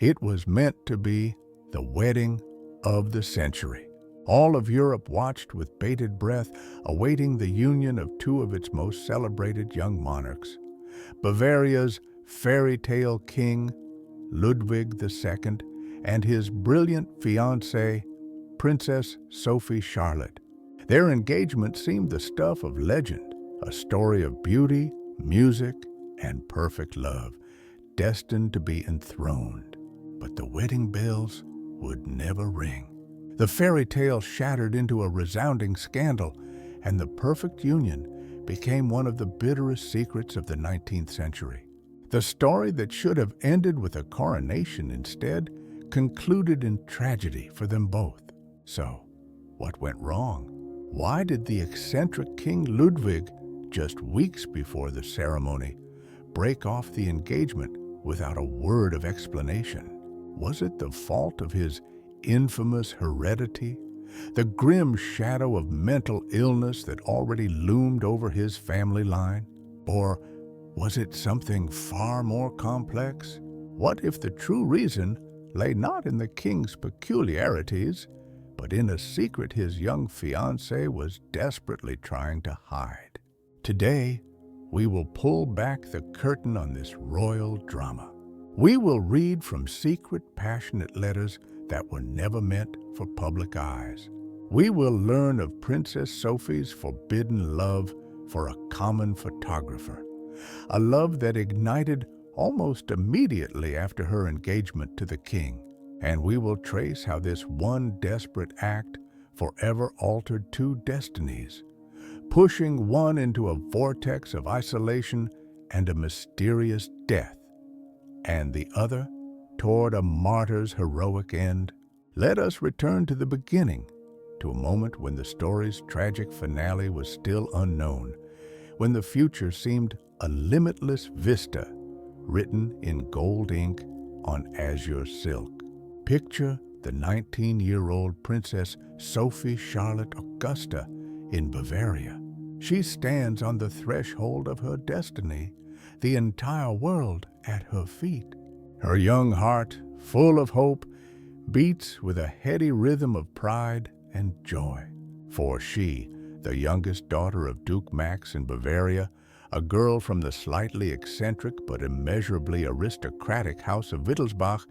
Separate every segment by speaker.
Speaker 1: It was meant to be the wedding of the century. All of Europe watched with bated breath, awaiting the union of two of its most celebrated young monarchs. Bavaria's fairy tale king, Ludwig II, and his brilliant fiancée, Princess Sophie Charlotte. Their engagement seemed the stuff of legend, a story of beauty, music, and perfect love, destined to be enthroned. But the wedding bells would never ring. The fairy tale shattered into a resounding scandal, and the perfect union became one of the bitterest secrets of the 19th century. The story that should have ended with a coronation instead concluded in tragedy for them both. So, what went wrong? Why did the eccentric King Ludwig, just weeks before the ceremony, break off the engagement without a word of explanation? Was it the fault of his infamous heredity, the grim shadow of mental illness that already loomed over his family line? Or was it something far more complex? What if the true reason lay not in the king's peculiarities, but in a secret his young fiancée was desperately trying to hide? Today, we will pull back the curtain on this royal drama. We will read from secret, passionate letters that were never meant for public eyes. We will learn of Princess Sophie's forbidden love for a common photographer, a love that ignited almost immediately after her engagement to the king. And we will trace how this one desperate act forever altered two destinies, pushing one into a vortex of isolation and a mysterious death, and the other toward a martyr's heroic end. Let us return to the beginning, to a moment when the story's tragic finale was still unknown, when the future seemed a limitless vista written in gold ink on azure silk. Picture the 19-year-old Princess Sophie Charlotte Augusta in Bavaria. She stands on the threshold of her destiny, the entire world at her feet. Her young heart, full of hope, beats with a heady rhythm of pride and joy. For she, the youngest daughter of Duke Max in Bavaria, a girl from the slightly eccentric but immeasurably aristocratic house of Wittelsbach,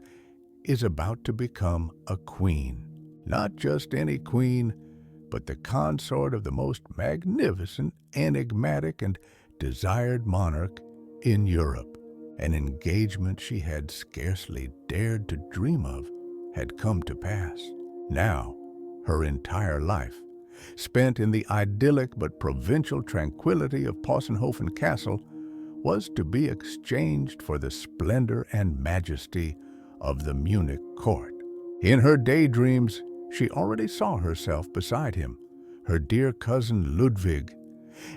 Speaker 1: is about to become a queen. Not just any queen, but the consort of the most magnificent, enigmatic, and desired monarch in Europe. An engagement she had scarcely dared to dream of had come to pass. Now, her entire life, spent in the idyllic but provincial tranquility of Possenhofen Castle, was to be exchanged for the splendor and majesty of the Munich court. In her daydreams, she already saw herself beside him, her dear cousin Ludwig,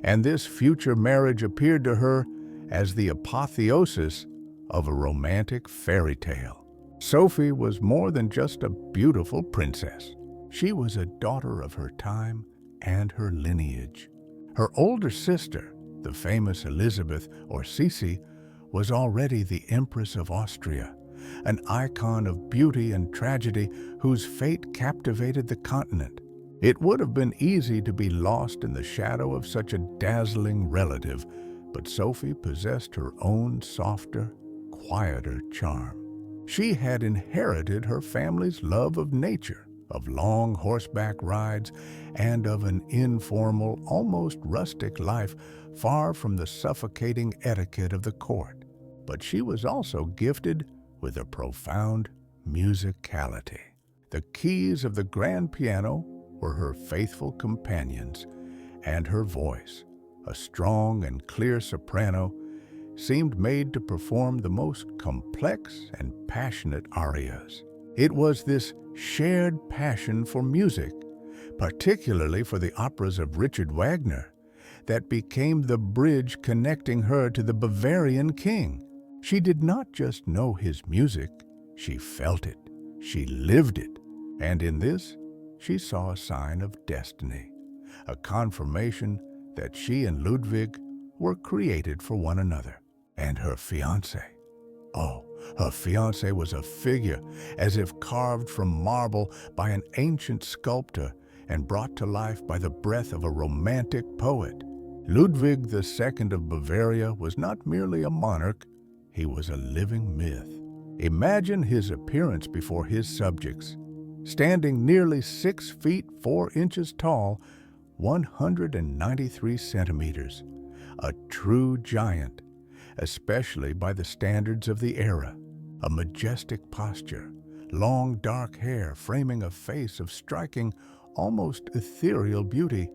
Speaker 1: and this future marriage appeared to her as the apotheosis of a romantic fairy tale. Sophie was more than just a beautiful princess. She was a daughter of her time and her lineage. Her older sister, the famous Elizabeth or Sisi, was already the Empress of Austria, an icon of beauty and tragedy whose fate captivated the continent. It would have been easy to be lost in the shadow of such a dazzling relative, but Sophie possessed her own softer, quieter charm. She had inherited her family's love of nature, of long horseback rides, and of an informal, almost rustic life far from the suffocating etiquette of the court. But she was also gifted with a profound musicality. The keys of the grand piano were her faithful companions, and her voice, a strong and clear soprano, seemed made to perform the most complex and passionate arias. It was this shared passion for music, particularly for the operas of Richard Wagner, that became the bridge connecting her to the Bavarian king. She did not just know his music, she felt it, she lived it, and in this she saw a sign of destiny, a confirmation that she and Ludwig were created for one another. And her fiancé, Oh, her fiancé was a figure, as if carved from marble by an ancient sculptor and brought to life by the breath of a romantic poet. Ludwig II of Bavaria was not merely a monarch, he was a living myth. Imagine his appearance before his subjects. Standing nearly 6 feet 4 inches tall, 193 centimeters, a true giant, especially by the standards of the era. A majestic posture, long dark hair framing a face of striking, almost ethereal beauty,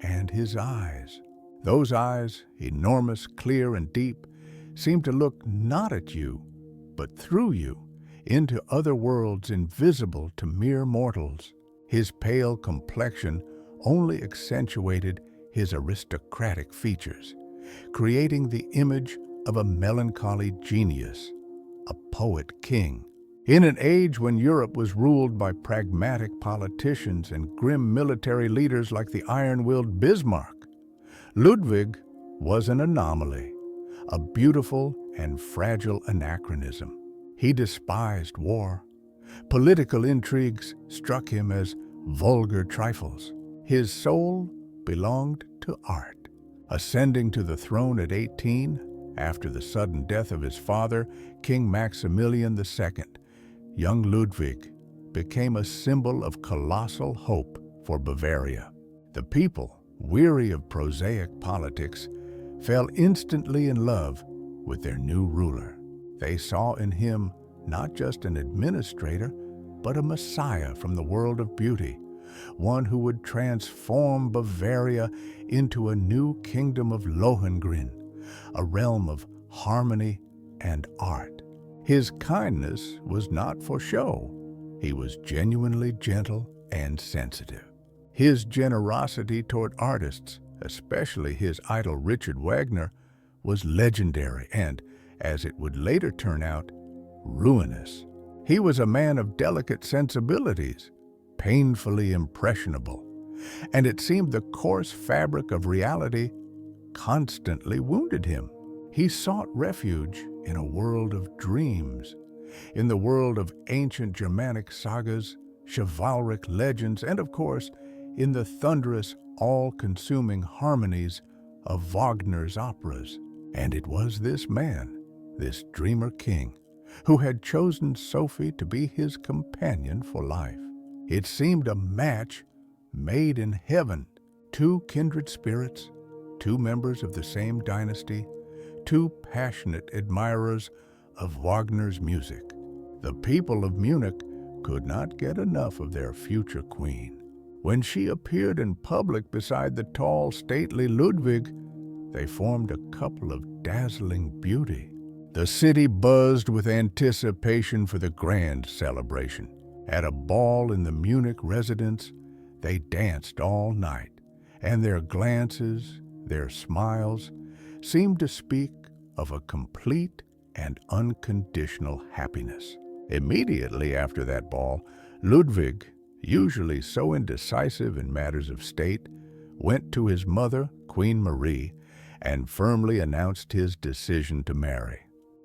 Speaker 1: and his eyes. Those eyes, enormous, clear, and deep, seemed to look not at you, but through you, into other worlds invisible to mere mortals. His pale complexion only accentuated his aristocratic features, creating the image of a melancholy genius, a poet king. In an age when Europe was ruled by pragmatic politicians and grim military leaders like the iron-willed Bismarck, Ludwig was an anomaly, a beautiful and fragile anachronism. He despised war. Political intrigues struck him as vulgar trifles. His soul belonged to art. Ascending to the throne at 18, after the sudden death of his father, King Maximilian II, young Ludwig became a symbol of colossal hope for Bavaria. The people, weary of prosaic politics, fell instantly in love with their new ruler. They saw in him not just an administrator, but a messiah from the world of beauty, one who would transform Bavaria into a new kingdom of Lohengrin, a realm of harmony and art. His kindness was not for show. He was genuinely gentle and sensitive. His generosity toward artists, especially his idol Richard Wagner, was legendary and, as it would later turn out, ruinous. He was a man of delicate sensibilities, painfully impressionable, and it seemed the coarse fabric of reality constantly wounded him. He sought refuge in a world of dreams, in the world of ancient Germanic sagas, chivalric legends, and of course, in the thunderous, all-consuming harmonies of Wagner's operas. And it was this man, this dreamer king, who had chosen Sophie to be his companion for life. It seemed a match made in heaven. Two kindred spirits, two members of the same dynasty, two passionate admirers of Wagner's music. The people of Munich could not get enough of their future queen. When she appeared in public beside the tall, stately Ludwig, they formed a couple of dazzling beauty. The city buzzed with anticipation for the grand celebration. At a ball in the Munich residence, they danced all night, and their glances, their smiles, seemed to speak of a complete and unconditional happiness. Immediately after that ball, Ludwig, usually so indecisive in matters of state, went to his mother, Queen Marie, and firmly announced his decision to marry.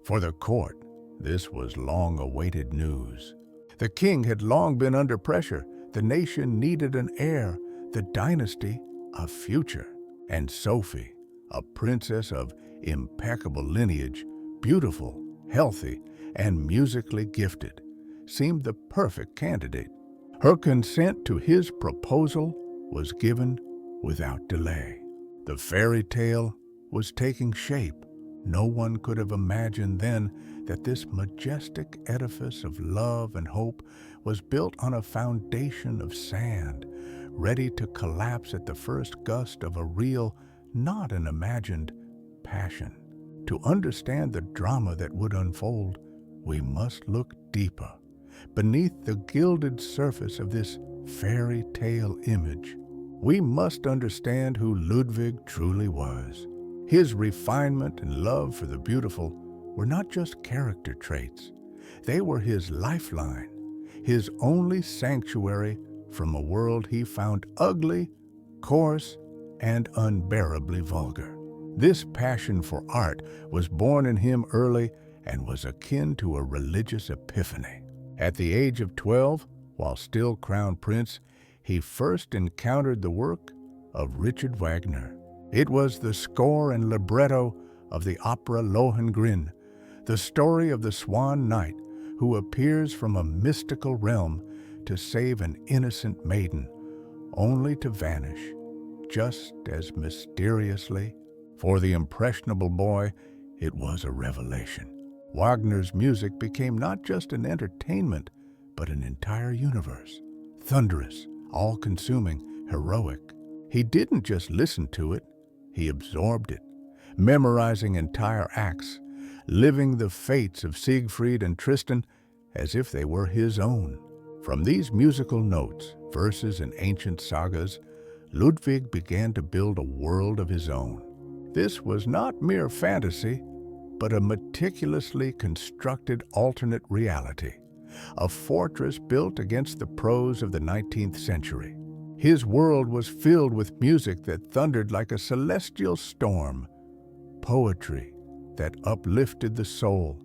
Speaker 1: For the court, this was long-awaited news. The king had long been under pressure. The nation needed an heir, the dynasty a future. And Sophie, a princess of impeccable lineage, beautiful, healthy, and musically gifted, seemed the perfect candidate. Her consent to his proposal was given without delay. The fairy tale was taking shape. No one could have imagined then that this majestic edifice of love and hope was built on a foundation of sand, ready to collapse at the first gust of a real, not an imagined, passion. To understand the drama that would unfold, we must look deeper, beneath the gilded surface of this fairy tale image. We must understand who Ludwig truly was. His refinement and love for the beautiful were not just character traits. They were his lifeline, his only sanctuary from a world he found ugly, coarse, and unbearably vulgar. This passion for art was born in him early and was akin to a religious epiphany. At the age of 12, while still crown prince, he first encountered the work of Richard Wagner. It was the score and libretto of the opera Lohengrin, the story of the Swan Knight who appears from a mystical realm to save an innocent maiden, only to vanish just as mysteriously. For the impressionable boy, it was a revelation. Wagner's music became not just an entertainment, but an entire universe. Thunderous, all-consuming, heroic. He didn't just listen to it, he absorbed it, memorizing entire acts, living the fates of Siegfried and Tristan as if they were his own. From these musical notes, verses, and ancient sagas, Ludwig began to build a world of his own. This was not mere fantasy, but a meticulously constructed alternate reality, a fortress built against the prose of the 19th century. His world was filled with music that thundered like a celestial storm, poetry that uplifted the soul,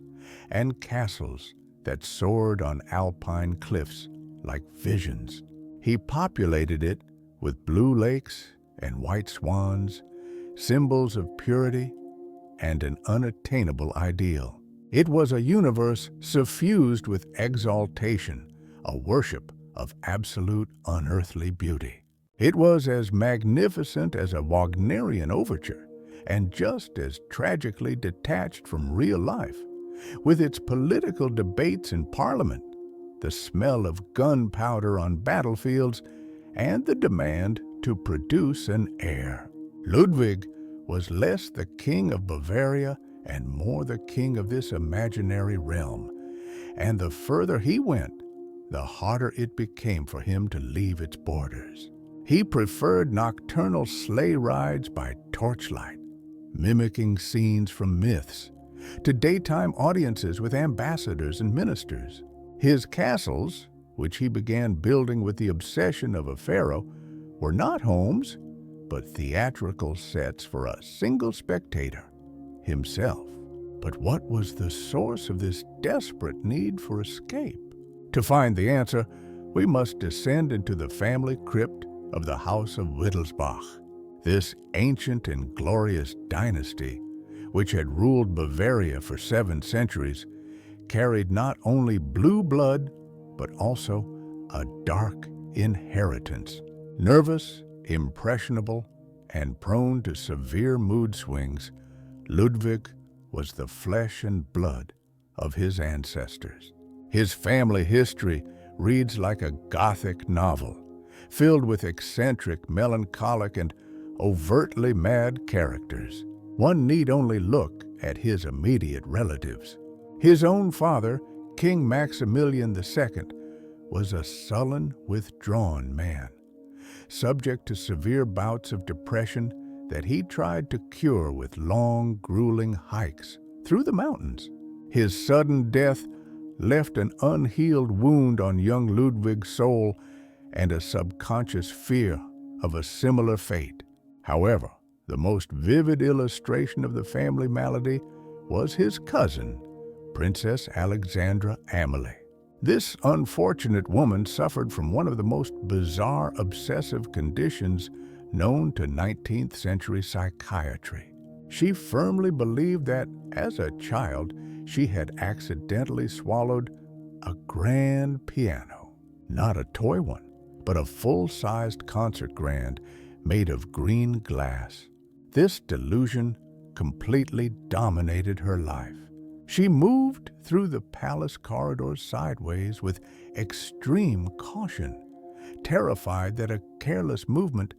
Speaker 1: and castles that soared on alpine cliffs like visions. He populated it with blue lakes and white swans, symbols of purity and an unattainable ideal. It was a universe suffused with exaltation, a worship of absolute unearthly beauty. It was as magnificent as a Wagnerian overture, and just as tragically detached from real life. With its political debates in Parliament, the smell of gunpowder on battlefields, and the demand to produce an heir. Ludwig was less the king of Bavaria and more the king of this imaginary realm, and the further he went, the harder it became for him to leave its borders. He preferred nocturnal sleigh rides by torchlight, mimicking scenes from myths, to daytime audiences with ambassadors and ministers. His castles, which he began building with the obsession of a pharaoh, were not homes, but theatrical sets for a single spectator, himself. But what was the source of this desperate need for escape? To find the answer, we must descend into the family crypt of the House of Wittelsbach. This ancient and glorious dynasty, which had ruled Bavaria for 7 centuries, carried not only blue blood, but also a dark inheritance. Nervous, impressionable, and prone to severe mood swings, Ludwig was the flesh and blood of his ancestors. His family history reads like a Gothic novel, filled with eccentric, melancholic, and overtly mad characters. One need only look at his immediate relatives. His own father, King Maximilian II, was a sullen, withdrawn man, subject to severe bouts of depression that he tried to cure with long, grueling hikes through the mountains. His sudden death left an unhealed wound on young Ludwig's soul and a subconscious fear of a similar fate. However, the most vivid illustration of the family malady was his cousin, Princess Alexandra Amalie. This unfortunate woman suffered from one of the most bizarre obsessive conditions known to 19th century psychiatry. She firmly believed that, as a child, she had accidentally swallowed a grand piano. Not a toy one, but a full-sized concert grand made of green glass. This delusion completely dominated her life. She moved through the palace corridors sideways with extreme caution, terrified that a careless movement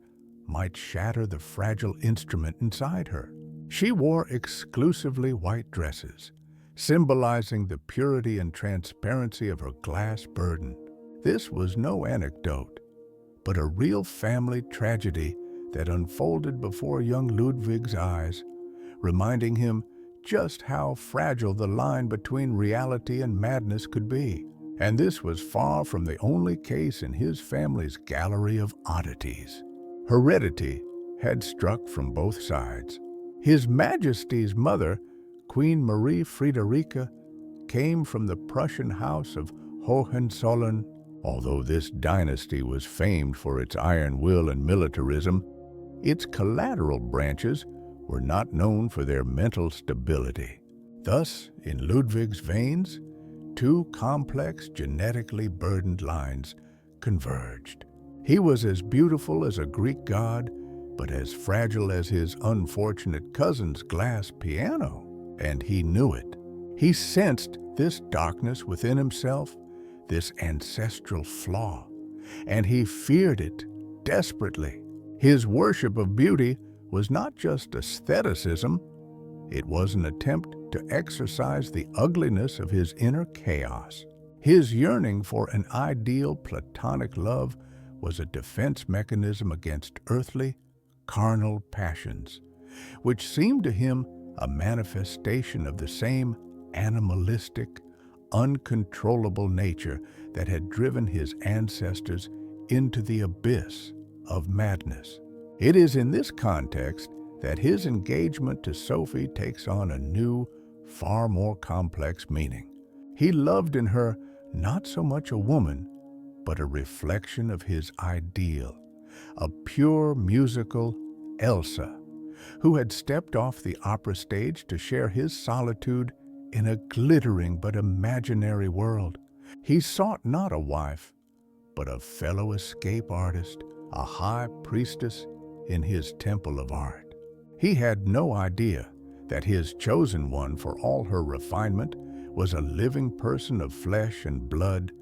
Speaker 1: might shatter the fragile instrument inside her. She wore exclusively white dresses, symbolizing the purity and transparency of her glass burden. This was no anecdote, but a real family tragedy that unfolded before young Ludwig's eyes, reminding him just how fragile the line between reality and madness could be. And this was far from the only case in his family's gallery of oddities. Heredity had struck from both sides. His Majesty's mother, Queen Marie Friederike came from the Prussian house of Hohenzollern. Although this dynasty was famed for its iron will and militarism, its collateral branches were not known for their mental stability. Thus, in Ludwig's veins, two complex, genetically burdened lines converged. He was as beautiful as a Greek god, but as fragile as his unfortunate cousin's glass piano, and he knew it. He sensed this darkness within himself, this ancestral flaw, and he feared it desperately. His worship of beauty was not just aestheticism, it was an attempt to exorcise the ugliness of his inner chaos. His yearning for an ideal platonic love was a defense mechanism against earthly, carnal passions, which seemed to him a manifestation of the same animalistic, uncontrollable nature that had driven his ancestors into the abyss of madness. It is in this context that his engagement to Sophie takes on a new, far more complex meaning. He loved in her not so much a woman, but a reflection of his ideal, a pure musical Elsa, who had stepped off the opera stage to share his solitude in a glittering but imaginary world. He sought not a wife, but a fellow escape artist, a high priestess in his temple of art. He had no idea that his chosen one, for all her refinement, was a living person of flesh and blood,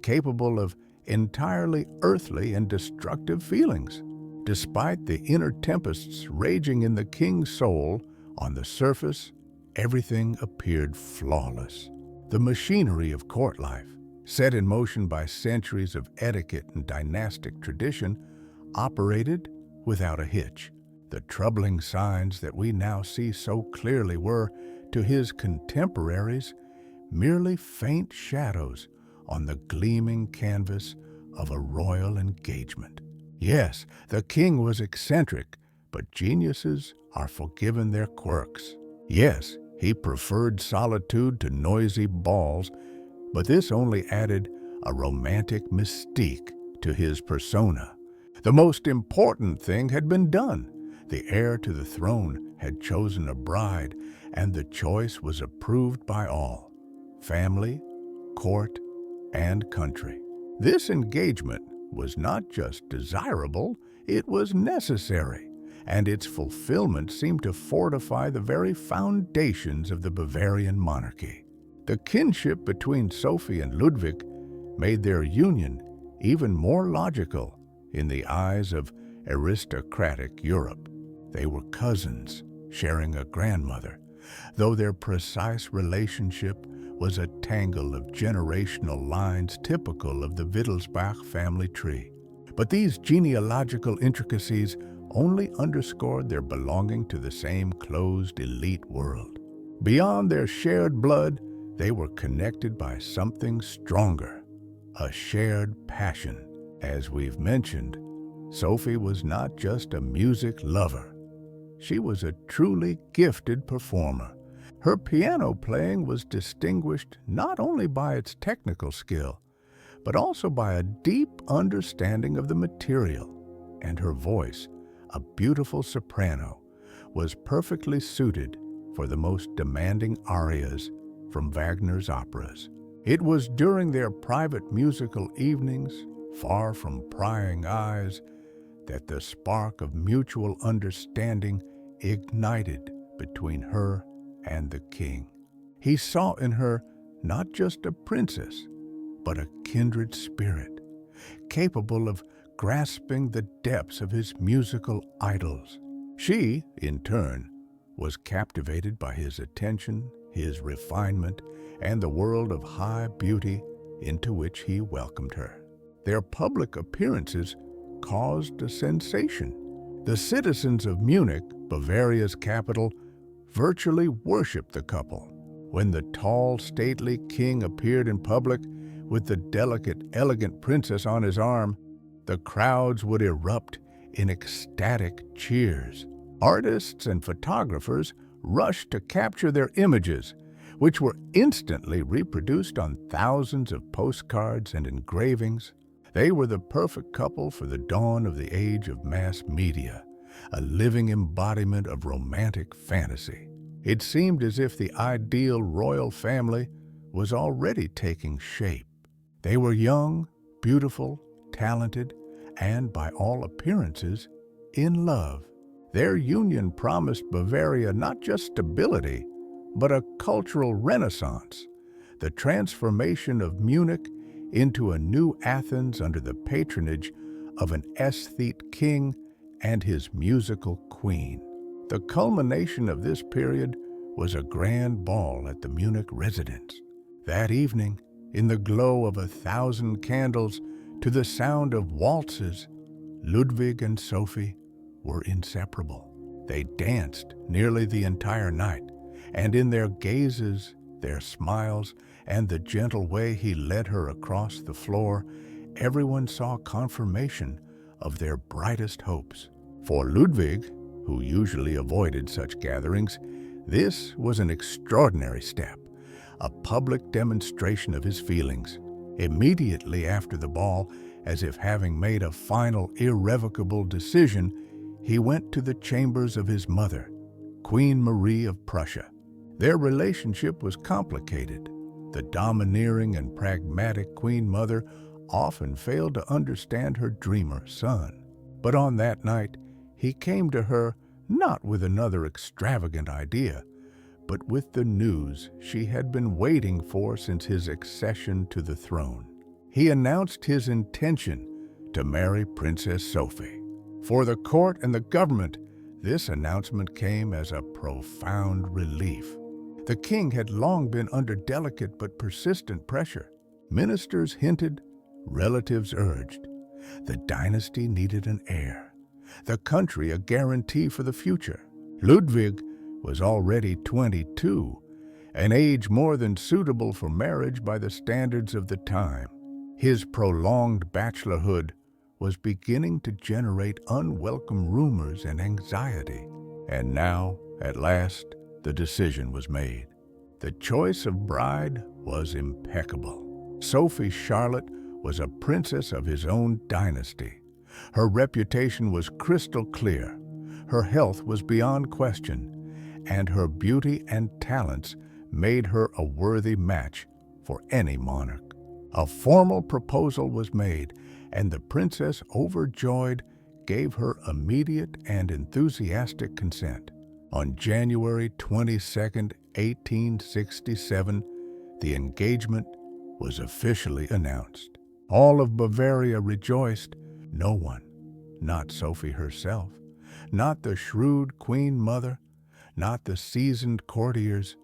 Speaker 1: capable of entirely earthly and destructive feelings. Despite the inner tempests raging in the king's soul, on the surface, everything appeared flawless. The machinery of court life, set in motion by centuries of etiquette and dynastic tradition, operated without a hitch. The troubling signs that we now see so clearly were, to his contemporaries, merely faint shadows on the gleaming canvas of a royal engagement. Yes, the king was eccentric, but geniuses are forgiven their quirks. Yes, he preferred solitude to noisy balls, but this only added a romantic mystique to his persona. The most important thing had been done. The heir to the throne had chosen a bride, and the choice was approved by all, family, court, and country. This engagement was not just desirable, it was necessary, and its fulfillment seemed to fortify the very foundations of the Bavarian monarchy. The kinship between Sophie and Ludwig made their union even more logical in the eyes of aristocratic Europe. They were cousins, sharing a grandmother, though their precise relationship was a tangle of generational lines typical of the Wittelsbach family tree. But these genealogical intricacies only underscored their belonging to the same closed elite world. Beyond their shared blood, they were connected by something stronger, a shared passion. As we've mentioned, Sophie was not just a music lover. She was a truly gifted performer. Her piano playing was distinguished not only by its technical skill, but also by a deep understanding of the material, and her voice, a beautiful soprano, was perfectly suited for the most demanding arias from Wagner's operas. It was during their private musical evenings, far from prying eyes, that the spark of mutual understanding ignited between her and the king. He saw in her not just a princess, but a kindred spirit, capable of grasping the depths of his musical idols. She, in turn, was captivated by his attention, his refinement, and the world of high beauty into which he welcomed her. Their public appearances caused a sensation. The citizens of Munich, Bavaria's capital, virtually worshipped the couple. When the tall, stately king appeared in public with the delicate, elegant princess on his arm, the crowds would erupt in ecstatic cheers. Artists and photographers rushed to capture their images, which were instantly reproduced on thousands of postcards and engravings. They were the perfect couple for the dawn of the age of mass media, a living embodiment of romantic fantasy. It seemed as if the ideal royal family was already taking shape. They were young, beautiful, talented, and by all appearances, in love. Their union promised Bavaria not just stability, but a cultural renaissance, the transformation of Munich into a new Athens under the patronage of an aesthete king and his musical queen. The culmination of this period was a grand ball at the Munich residence. That evening, in the glow of 1,000 candles, to the sound of waltzes, Ludwig and Sophie were inseparable. They danced nearly the entire night, and in their gazes, their smiles, and the gentle way he led her across the floor, everyone saw confirmation of their brightest hopes. For Ludwig, who usually avoided such gatherings, this was an extraordinary step, a public demonstration of his feelings. Immediately after the ball, as if having made a final irrevocable decision, he went to the chambers of his mother, Queen Marie of Prussia. Their relationship was complicated. The domineering and pragmatic Queen Mother often failed to understand her dreamer son. But on that night, he came to her not with another extravagant idea, but with the news she had been waiting for since his accession to the throne. He announced his intention to marry Princess Sophie. For the court and the government, this announcement came as a profound relief. The king had long been under delicate but persistent pressure. Ministers hinted, relatives urged. The dynasty needed an heir, the country a guarantee for the future. Ludwig was already 22, an age more than suitable for marriage by the standards of the time. His prolonged bachelorhood was beginning to generate unwelcome rumors and anxiety. And now, at last, the decision was made. The choice of bride was impeccable. Sophie Charlotte was a princess of his own dynasty. Her reputation was crystal clear, her health was beyond question, and her beauty and talents made her a worthy match for any monarch. A formal proposal was made, and the princess, overjoyed, gave her immediate and enthusiastic consent. On January 22, 1867, the engagement was officially announced. All of Bavaria rejoiced. No one, not Sophie herself, not the shrewd Queen Mother, not the seasoned courtiers,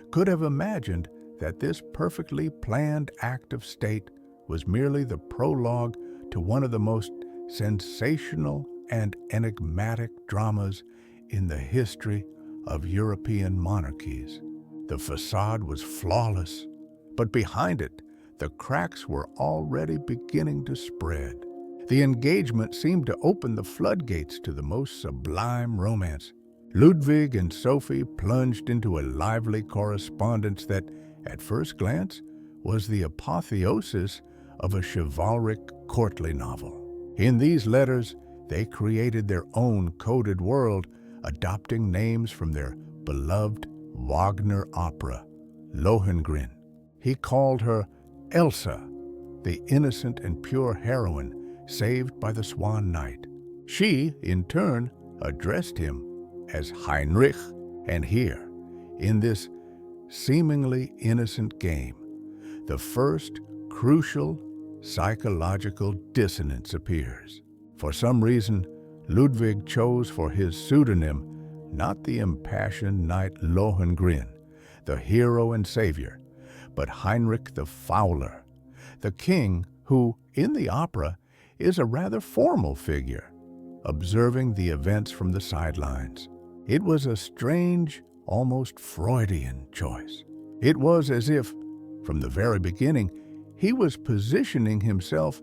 Speaker 1: could have imagined that this perfectly planned act of state was merely the prologue to one of the most sensational and enigmatic dramas in the history of European monarchies. The facade was flawless, but behind it, the cracks were already beginning to spread. The engagement seemed to open the floodgates to the most sublime romance. Ludwig and Sophie plunged into a lively correspondence that, at first glance, was the apotheosis of a chivalric courtly novel. In these letters, they created their own coded world, adopting names from their beloved Wagner opera, Lohengrin. He called her Elsa, the innocent and pure heroine saved by the Swan Knight. She, in turn, addressed him as Heinrich, and here, in this seemingly innocent game, the first crucial psychological dissonance appears. For some reason, Ludwig chose for his pseudonym not the impassioned knight Lohengrin, the hero and savior, but Heinrich the Fowler, the king who, in the opera, is a rather formal figure, observing the events from the sidelines. It was a strange, almost Freudian choice. It was as if, from the very beginning, he was positioning himself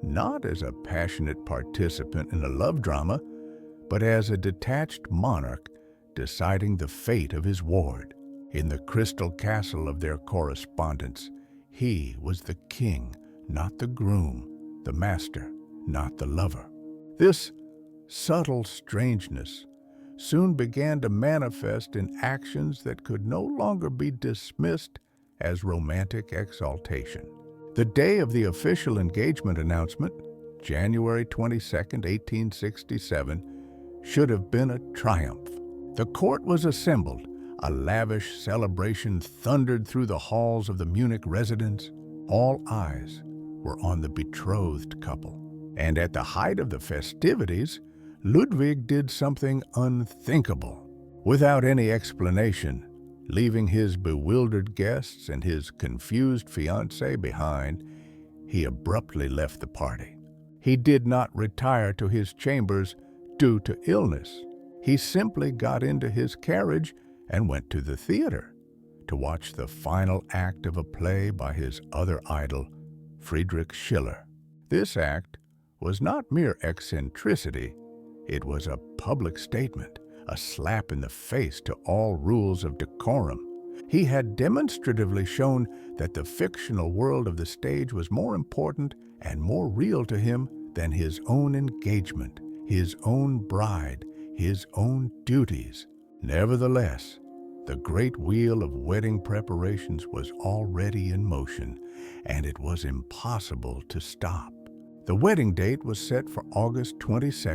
Speaker 1: not as a passionate participant in a love drama, but as a detached monarch deciding the fate of his ward. In the crystal castle of their correspondence, he was the king, not the groom, the master, not the lover. This subtle strangeness soon began to manifest in actions that could no longer be dismissed as romantic exaltation. The day of the official engagement announcement, January 22, 1867, should have been a triumph. The court was assembled. A lavish celebration thundered through the halls of the Munich residence. All eyes were on the betrothed couple. And at the height of the festivities, Ludwig did something unthinkable. Without any explanation, leaving his bewildered guests and his confused fiancée behind, he abruptly left the party. He did not retire to his chambers due to illness. He simply got into his carriage and went to the theater to watch the final act of a play by his other idol, Friedrich Schiller. This act was not mere eccentricity. It was a public statement, a slap in the face to all rules of decorum. He had demonstratively shown that the fictional world of the stage was more important and more real to him than his own engagement, his own bride, his own duties. Nevertheless, the great wheel of wedding preparations was already in motion, and it was impossible to stop. The wedding date was set for August 22,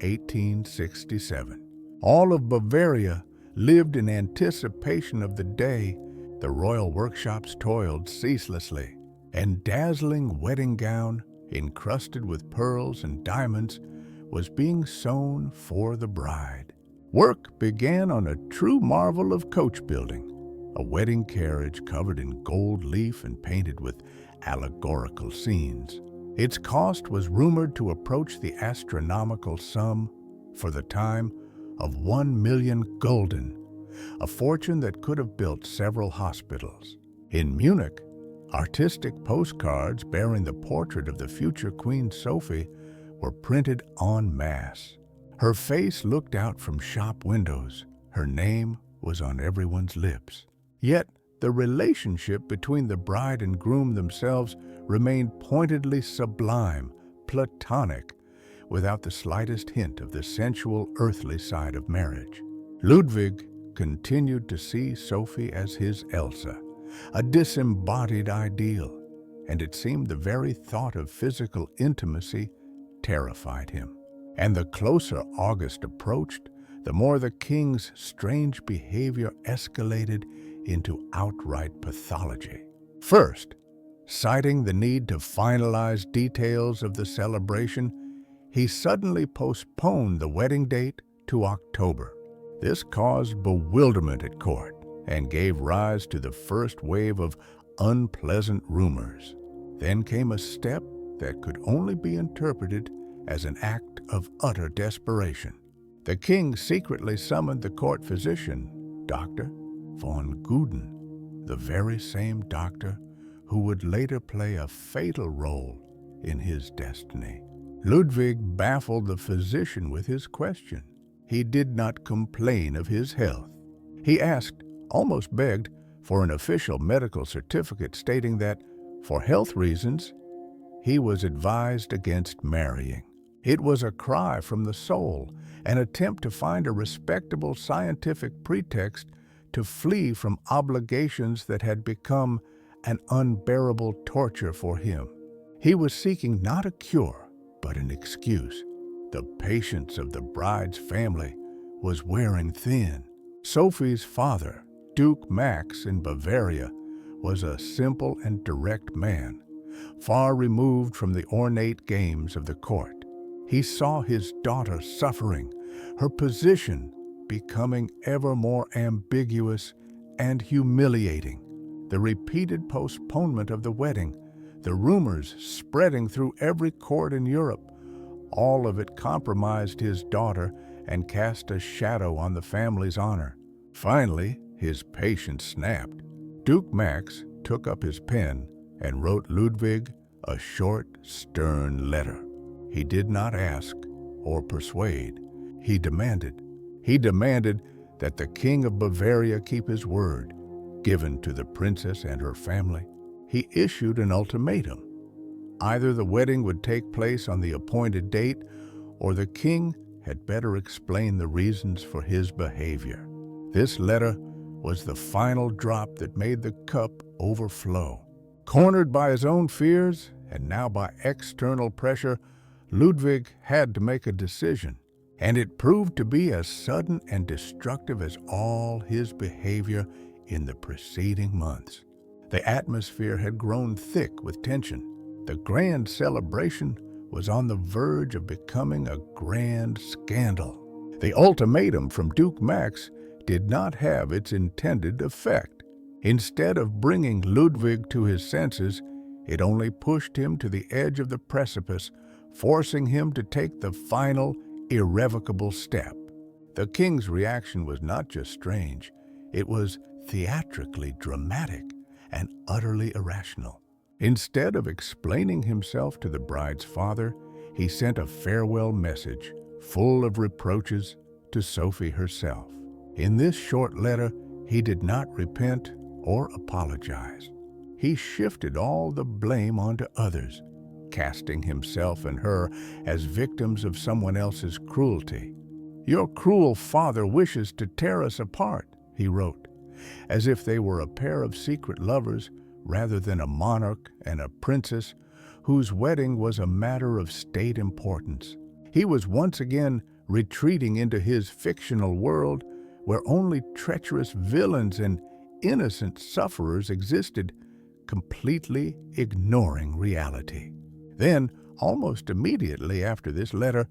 Speaker 1: 1867. All of Bavaria lived in anticipation of the day. The royal workshops toiled ceaselessly. An dazzling wedding gown, encrusted with pearls and diamonds, was being sewn for the bride. Work began on a true marvel of coach building, a wedding carriage covered in gold leaf and painted with allegorical scenes. Its cost was rumored to approach the astronomical sum, for the time, of 1 million gulden, a fortune that could have built several hospitals. In Munich, artistic postcards bearing the portrait of the future Queen Sophie were printed en masse. Her face looked out from shop windows. Her name was on everyone's lips. Yet, the relationship between the bride and groom themselves remained pointedly sublime, platonic, without the slightest hint of the sensual, earthly side of marriage. Ludwig continued to see Sophie as his Elsa, a disembodied ideal, and it seemed the very thought of physical intimacy terrified him. And the closer August approached, the more the king's strange behavior escalated into outright pathology. First, citing the need to finalize details of the celebration, he suddenly postponed the wedding date to October. This caused bewilderment at court and gave rise to the first wave of unpleasant rumors. Then came a step that could only be interpreted as an act of utter desperation. The king secretly summoned the court physician, Dr. von Guden, the very same doctor who would later play a fatal role in his destiny. Ludwig baffled the physician with his question. He did not complain of his health. He asked, almost begged, for an official medical certificate stating that, for health reasons, he was advised against marrying. It was a cry from the soul, an attempt to find a respectable scientific pretext to flee from obligations that had become an unbearable torture for him. He was seeking not a cure, but an excuse. The patience of the bride's family was wearing thin. Sophie's father, Duke Max in Bavaria, was a simple and direct man, far removed from the ornate games of the court. He saw his daughter suffering, her position becoming ever more ambiguous and humiliating. The repeated postponement of the wedding, the rumors spreading through every court in Europe, all of it compromised his daughter and cast a shadow on the family's honor. Finally, his patience snapped. Duke Max took up his pen and wrote Ludwig a short, stern letter. He did not ask or persuade. He demanded that the King of Bavaria keep his word given to the princess and her family, he issued an ultimatum. Either the wedding would take place on the appointed date, or the king had better explain the reasons for his behavior. This letter was the final drop that made the cup overflow. Cornered by his own fears and now by external pressure, Ludwig had to make a decision, and it proved to be as sudden and destructive as all his behavior in the preceding months. The atmosphere had grown thick with tension. The grand celebration was on the verge of becoming a grand scandal. The ultimatum from Duke Max did not have its intended effect. Instead of bringing Ludwig to his senses, it only pushed him to the edge of the precipice, forcing him to take the final, irrevocable step. The king's reaction was not just strange, it was theatrically dramatic and utterly irrational. Instead of explaining himself to the bride's father, he sent a farewell message full of reproaches to Sophie herself. In this short letter, he did not repent or apologize. He shifted all the blame onto others, casting himself and her as victims of someone else's cruelty. "Your cruel father wishes to tear us apart," he wrote, as if they were a pair of secret lovers rather than a monarch and a princess whose wedding was a matter of state importance. He was once again retreating into his fictional world where only treacherous villains and innocent sufferers existed, completely ignoring reality. Then, almost immediately after this letter,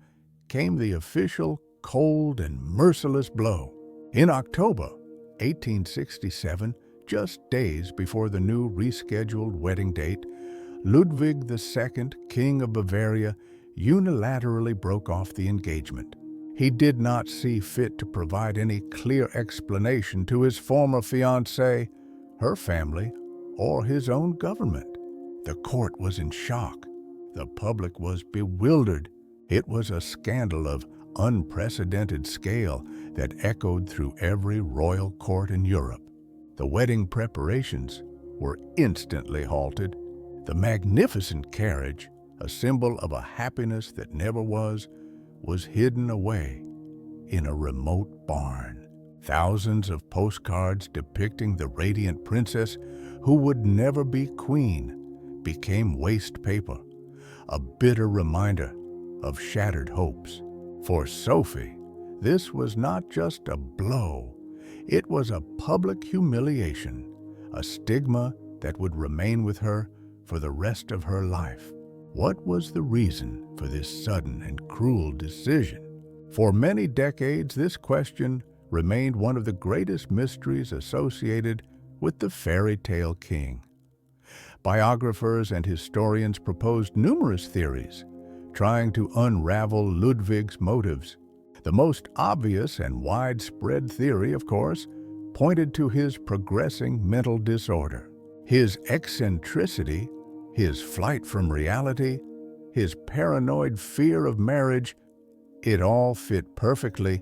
Speaker 1: came the official, cold and merciless blow. In October 1867, just days before the new rescheduled wedding date, Ludwig II, King of Bavaria, unilaterally broke off the engagement. He did not see fit to provide any clear explanation to his former fiancée, her family, or his own government. The court was in shock. The public was bewildered. It was a scandal of unprecedented scale that echoed through every royal court in Europe. The wedding preparations were instantly halted. The magnificent carriage, a symbol of a happiness that never was hidden away in a remote barn. Thousands of postcards depicting the radiant princess who would never be queen became waste paper, a bitter reminder of shattered hopes. For Sophie, this was not just a blow, it was a public humiliation, a stigma that would remain with her for the rest of her life. What was the reason for this sudden and cruel decision? For many decades, this question remained one of the greatest mysteries associated with the fairy tale king. Biographers and historians proposed numerous theories, trying to unravel Ludwig's motives. The most obvious and widespread theory, of course, pointed to his progressing mental disorder. His eccentricity, his flight from reality, his paranoid fear of marriage, it all fit perfectly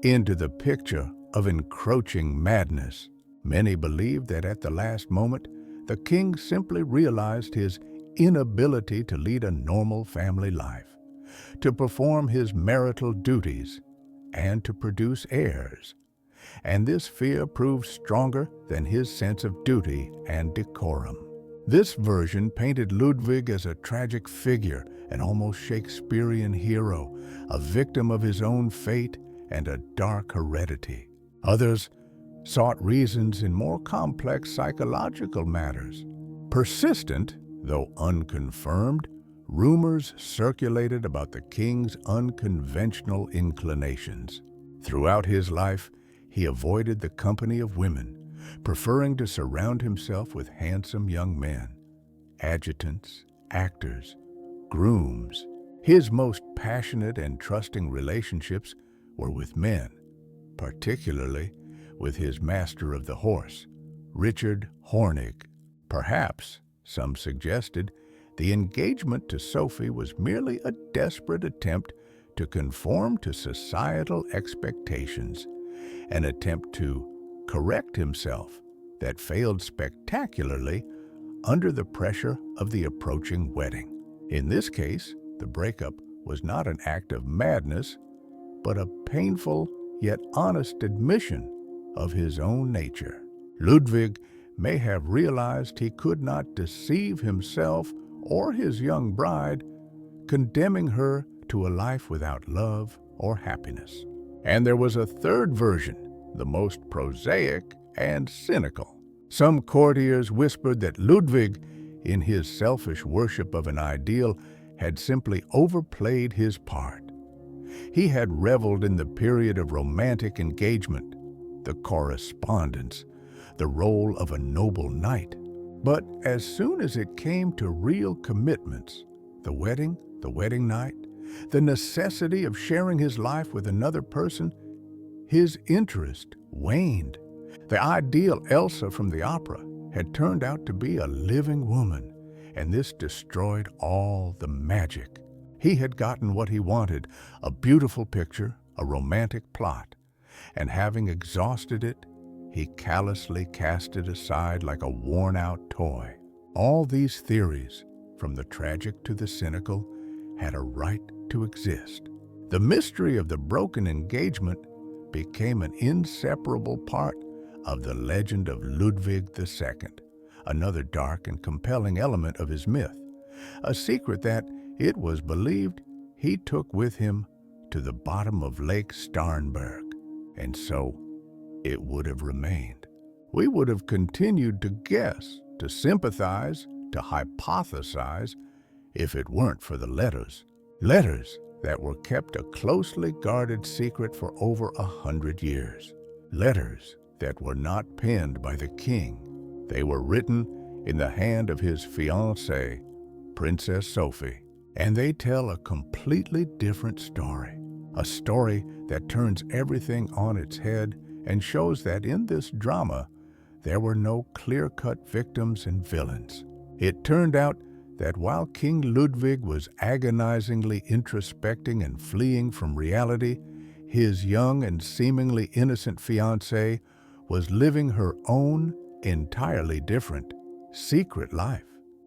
Speaker 1: into the picture of encroaching madness. Many believed that at the last moment, the king simply realized his inability to lead a normal family life, to perform his marital duties, and to produce heirs. And this fear proved stronger than his sense of duty and decorum. This version painted Ludwig as a tragic figure, an almost Shakespearean hero, a victim of his own fate and a dark heredity. Others sought reasons in more complex psychological matters. Persistent, though unconfirmed, rumors circulated about the king's unconventional inclinations. Throughout his life, he avoided the company of women, preferring to surround himself with handsome young men, adjutants, actors, grooms. His most passionate and trusting relationships were with men, particularly with his master of the horse, Richard Hornig. Perhaps, some suggested, the engagement to Sophie was merely a desperate attempt to conform to societal expectations, an attempt to correct himself that failed spectacularly under the pressure of the approaching wedding. In this case, the breakup was not an act of madness, but a painful yet honest admission of his own nature. Ludwig may have realized he could not deceive himself or his young bride, condemning her to a life without love or happiness. And there was a third version, the most prosaic and cynical. Some courtiers whispered that Ludwig, in his selfish worship of an ideal, had simply overplayed his part. He had reveled in the period of romantic engagement, the correspondence, the role of a noble knight. But as soon as it came to real commitments, the wedding night, the necessity of sharing his life with another person, his interest waned. The ideal Elsa from the opera had turned out to be a living woman, and this destroyed all the magic. He had gotten what he wanted, a beautiful picture, a romantic plot, and having exhausted it, he callously cast it aside like a worn-out toy. All these theories, from the tragic to the cynical, had a right to exist. The mystery of the broken engagement became an inseparable part of the legend of Ludwig II, another dark and compelling element of his myth, a secret that, it was believed, he took with him to the bottom of Lake Starnberg, and so it would have remained. We would have continued to guess, to sympathize, to hypothesize, if it weren't for the letters that were kept a closely guarded secret for over 100 years. Letters that were not penned by the king. They were written in the hand of his fiancée, Princess Sophie, and they tell a completely different story, a story that turns everything on its head and shows that in this drama, there were no clear-cut victims and villains. It turned out that while King Ludwig was agonizingly introspecting and fleeing from reality, his young and seemingly innocent fiancée was living her own, entirely different, secret life.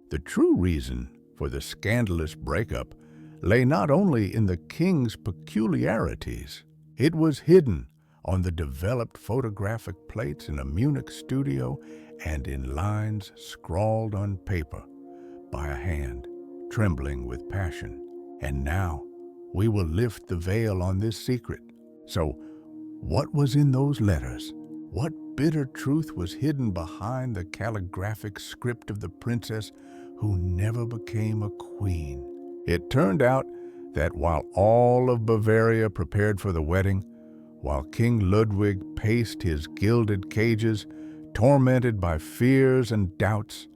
Speaker 1: The true reason for the scandalous breakup lay not only in the king's peculiarities. It was hidden on the developed photographic plates in a Munich studio and in lines scrawled on paper by a hand trembling with passion. And now we will lift the veil on this secret. So, what was in those letters? What bitter truth was hidden behind the calligraphic script of the princess who never became a queen? It turned out that while all of Bavaria prepared for the wedding, while King Ludwig paced his gilded cages, tormented by fears and doubts,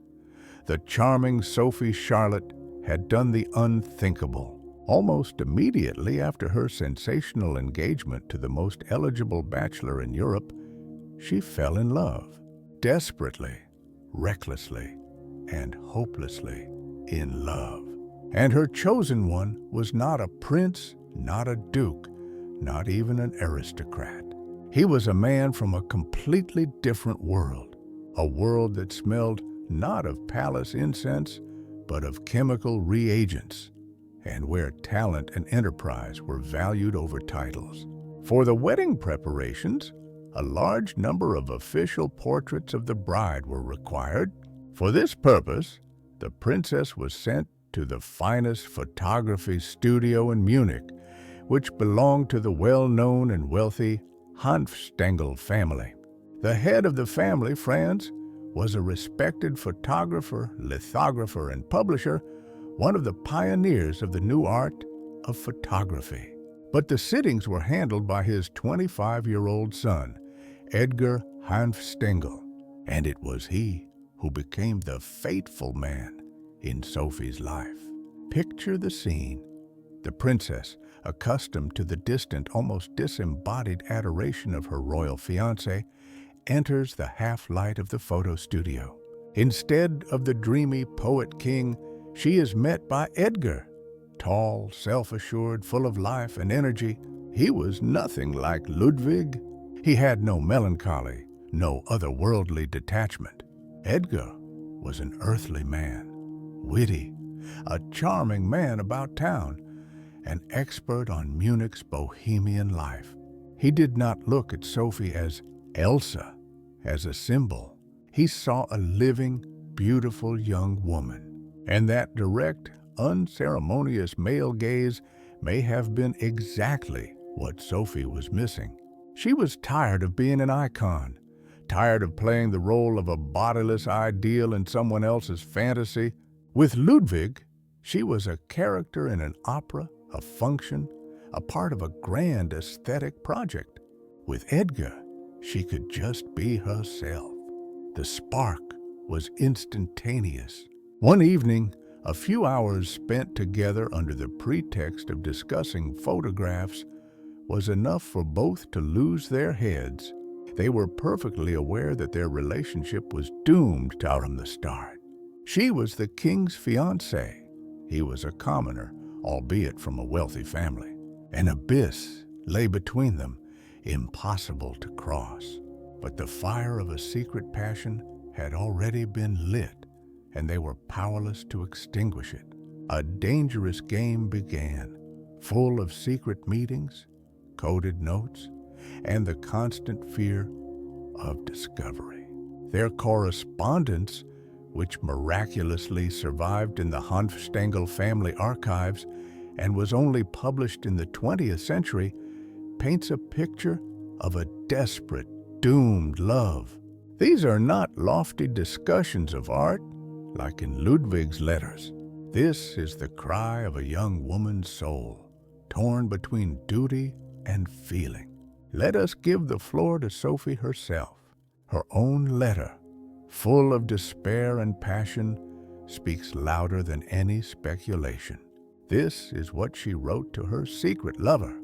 Speaker 1: the charming Sophie Charlotte had done the unthinkable. Almost immediately after her sensational engagement to the most eligible bachelor in Europe, she fell in love, desperately, recklessly, and hopelessly in love. And her chosen one was not a prince, not a duke, not even an aristocrat. He was a man from a completely different world, a world that smelled not of palace incense, but of chemical reagents, and where talent and enterprise were valued over titles. For the wedding preparations, a large number of official portraits of the bride were required. For this purpose, the princess was sent to the finest photography studio in Munich, which belonged to the well-known and wealthy Neuschwanstein family. The head of the family, Franz, was a respected photographer, lithographer, and publisher, one of the pioneers of the new art of photography. But the sittings were handled by his 25-year-old son, Edgar Neuschwanstein, and it was he who became the fateful man in Sophie's life. Picture the scene. The princess, accustomed to the distant, almost disembodied adoration of her royal fiancé, enters the half-light of the photo studio. Instead of the dreamy poet king, she is met by Edgar. Tall, self-assured, full of life and energy, he was nothing like Ludwig. He had no melancholy, no otherworldly detachment. Edgar was an earthly man, witty, a charming man about town, an expert on Munich's bohemian life. He did not look at Sophie as Elsa, as a symbol. He saw a living, beautiful young woman. And that direct, unceremonious male gaze may have been exactly what Sophie was missing. She was tired of being an icon, tired of playing the role of a bodiless ideal in someone else's fantasy. With Ludwig, she was a character in an opera, a function, a part of a grand aesthetic project. With Edgar, she could just be herself. The spark was instantaneous. One evening, a few hours spent together under the pretext of discussing photographs was enough for both to lose their heads. They were perfectly aware that their relationship was doomed from the start. She was the king's fiancée. He was a commoner, albeit from a wealthy family. An abyss lay between them, impossible to cross. But the fire of a secret passion had already been lit, and they were powerless to extinguish it. A dangerous game began, full of secret meetings, coded notes, and the constant fear of discovery. Their correspondence, which miraculously survived in the Hanfstengel family archives and was only published in the 20th century, paints a picture of a desperate, doomed love. These are not lofty discussions of art, like in Ludwig's letters. This is the cry of a young woman's soul, torn between duty and feeling. Let us give the floor to Sophie herself. Her own letter, full of despair and passion, speaks louder than any speculation. This is what she wrote to her secret lover.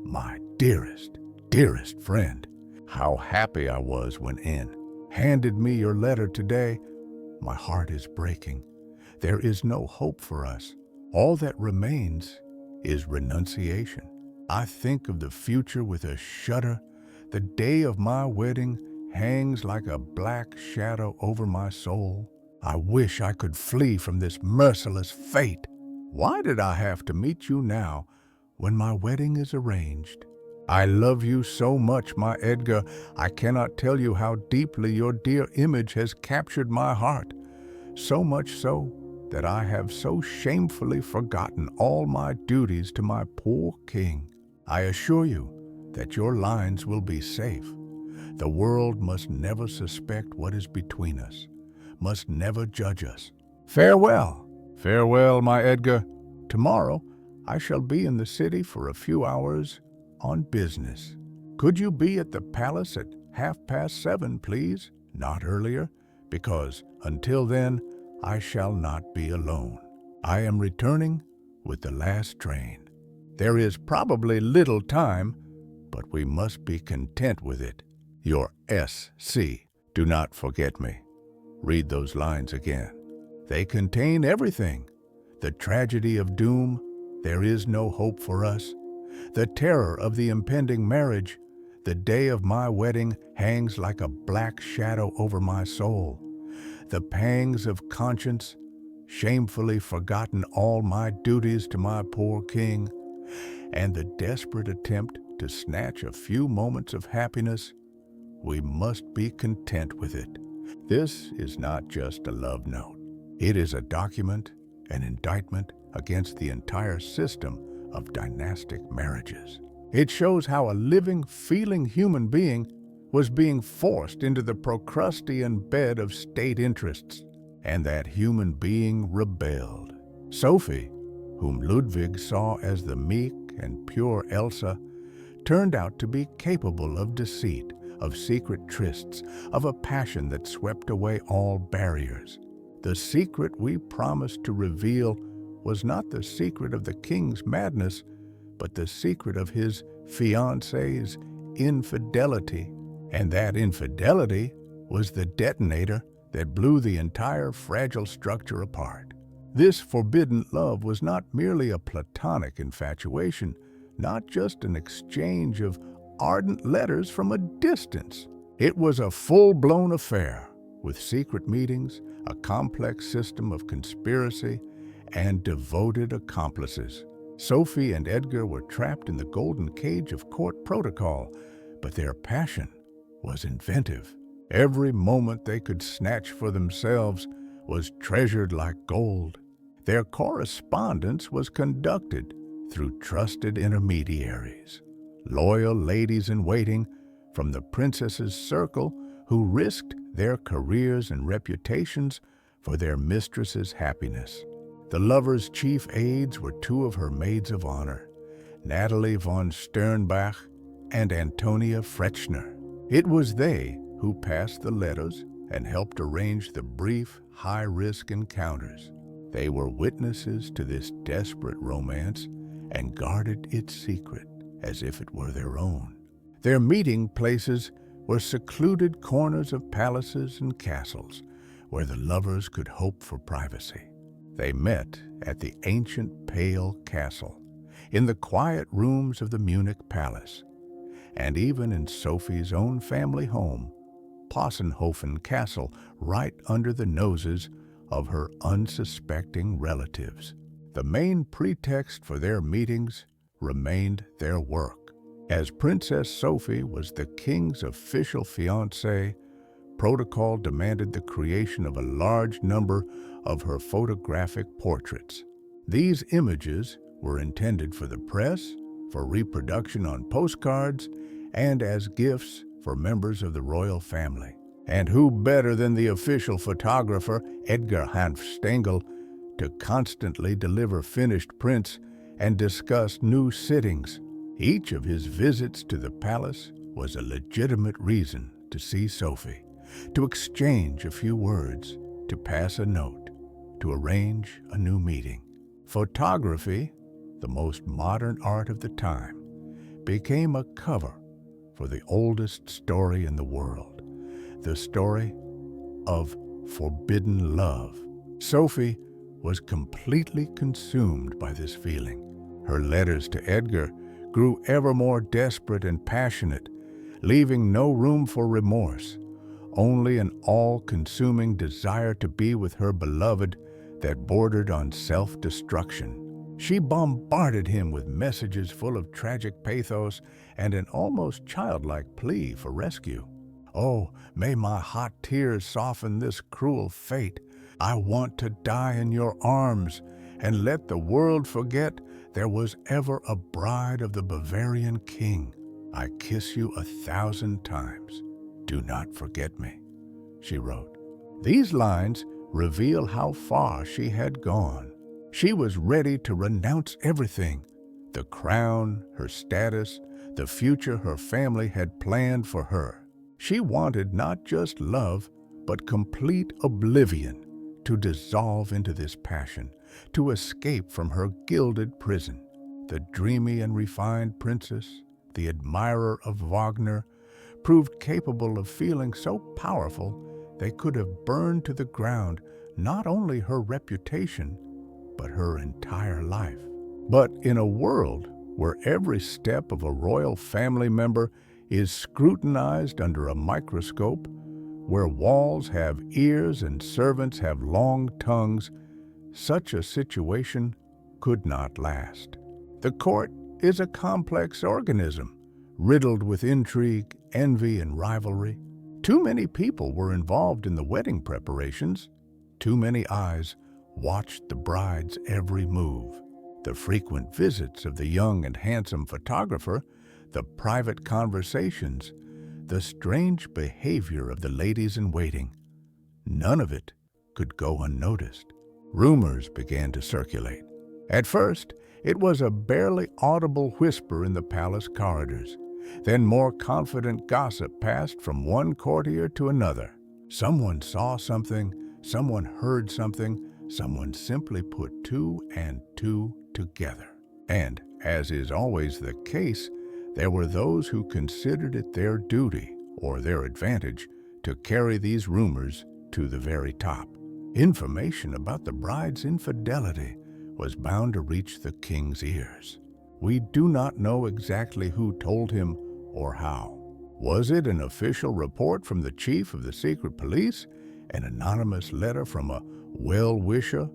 Speaker 1: My dearest, dearest friend, how happy I was when N handed me your letter today. My heart is breaking. There is no hope for us. All that remains is renunciation. I think of the future with a shudder. The day of my wedding hangs like a black shadow over my soul. I wish I could flee from this merciless fate. Why did I have to meet you now when my wedding is arranged? I love you so much, my Edgar. I cannot tell you how deeply your dear image has captured my heart. So much so that I have so shamefully forgotten all my duties to my poor king. I assure you that your lines will be safe. The world must never suspect what is between us, must never judge us. Farewell, farewell, my Edgar. Tomorrow I shall be in the city for a few hours on business. Could you be at the palace at 7:30, please? Not earlier, because until then I shall not be alone. I am returning with the last train. There is probably little time, but we must be content with it. Your S.C. Do not forget me. Read those lines again. They contain everything. The tragedy of doom, there is no hope for us. The terror of the impending marriage, the day of my wedding hangs like a black shadow over my soul. The pangs of conscience, shamefully forgotten all my duties to my poor king, and the desperate attempt to snatch a few moments of happiness, we must be content with it. This is not just a love note. It is a document, an indictment against the entire system of dynastic marriages. It shows how a living, feeling human being was being forced into the Procrustean bed of state interests, and that human being rebelled. Sophie, whom Ludwig saw as the meek and pure Elsa, turned out to be capable of deceit, of secret trysts, of a passion that swept away all barriers. The secret we promised to reveal was not the secret of the king's madness, but the secret of his fiancée's infidelity. And that infidelity was the detonator that blew the entire fragile structure apart. This forbidden love was not merely a platonic infatuation, not just an exchange of ardent letters from a distance. It was a full-blown affair, with secret meetings, a complex system of conspiracy, and devoted accomplices. Sophie and Edgar were trapped in the golden cage of court protocol, but their passion was inventive. Every moment they could snatch for themselves was treasured like gold. Their correspondence was conducted through trusted intermediaries, loyal ladies-in-waiting from the princess's circle who risked their careers and reputations for their mistress's happiness. The lover's chief aides were two of her maids of honor, Natalie von Sternbach and Antonia Frechner. It was they who passed the letters and helped arrange the brief, high-risk encounters. They were witnesses to this desperate romance and guarded its secret as if it were their own. Their meeting places were secluded corners of palaces and castles where the lovers could hope for privacy. They met at the ancient Pale Castle, in the quiet rooms of the Munich Palace, and even in Sophie's own family home, Possenhofen Castle, right under the noses of her unsuspecting relatives. The main pretext for their meetings remained their work. As Princess Sophie was the king's official fiancée, protocol demanded the creation of a large number of her photographic portraits. These images were intended for the press, for reproduction on postcards, and as gifts for members of the royal family. And who better than the official photographer, Edgar Hanf Stengel, to constantly deliver finished prints and discuss new sittings? Each of his visits to the palace was a legitimate reason to see Sophie, to exchange a few words, to pass a note, to arrange a new meeting. Photography, the most modern art of the time, became a cover for the oldest story in the world, the story of forbidden love. Sophie was completely consumed by this feeling. Her letters to Edgar grew ever more desperate and passionate, leaving no room for remorse, only an all-consuming desire to be with her beloved that bordered on self-destruction. She bombarded him with messages full of tragic pathos and an almost childlike plea for rescue. "Oh, may my hot tears soften this cruel fate. I want to die in your arms and let the world forget there was ever a bride of the Bavarian king. I kiss you 1,000 times. Do not forget me," she wrote. These lines reveal how far she had gone. She was ready to renounce everything: the crown, her status, the future her family had planned for her. She wanted not just love, but complete oblivion, to dissolve into this passion, to escape from her gilded prison. The dreamy and refined princess, the admirer of Wagner, proved capable of feeling so powerful they could have burned to the ground not only her reputation, but her entire life. But in a world where every step of a royal family member is scrutinized under a microscope, where walls have ears and servants have long tongues, such a situation could not last. The court is a complex organism, riddled with intrigue, envy, and rivalry. Too many people were involved in the wedding preparations. Too many eyes watched the bride's every move. The frequent visits of the young and handsome photographer, the private conversations, the strange behavior of the ladies-in-waiting, none of it could go unnoticed. Rumors began to circulate. At first, it was a barely audible whisper in the palace corridors. Then more confident gossip passed from one courtier to another. Someone saw something, someone heard something, someone simply put two and two together. And, as is always the case, there were those who considered it their duty or their advantage to carry these rumors to the very top. Information about the bride's infidelity was bound to reach the king's ears. We do not know exactly who told him or how? Was it an official report from the chief of the secret police, an anonymous letter from a well-wisher,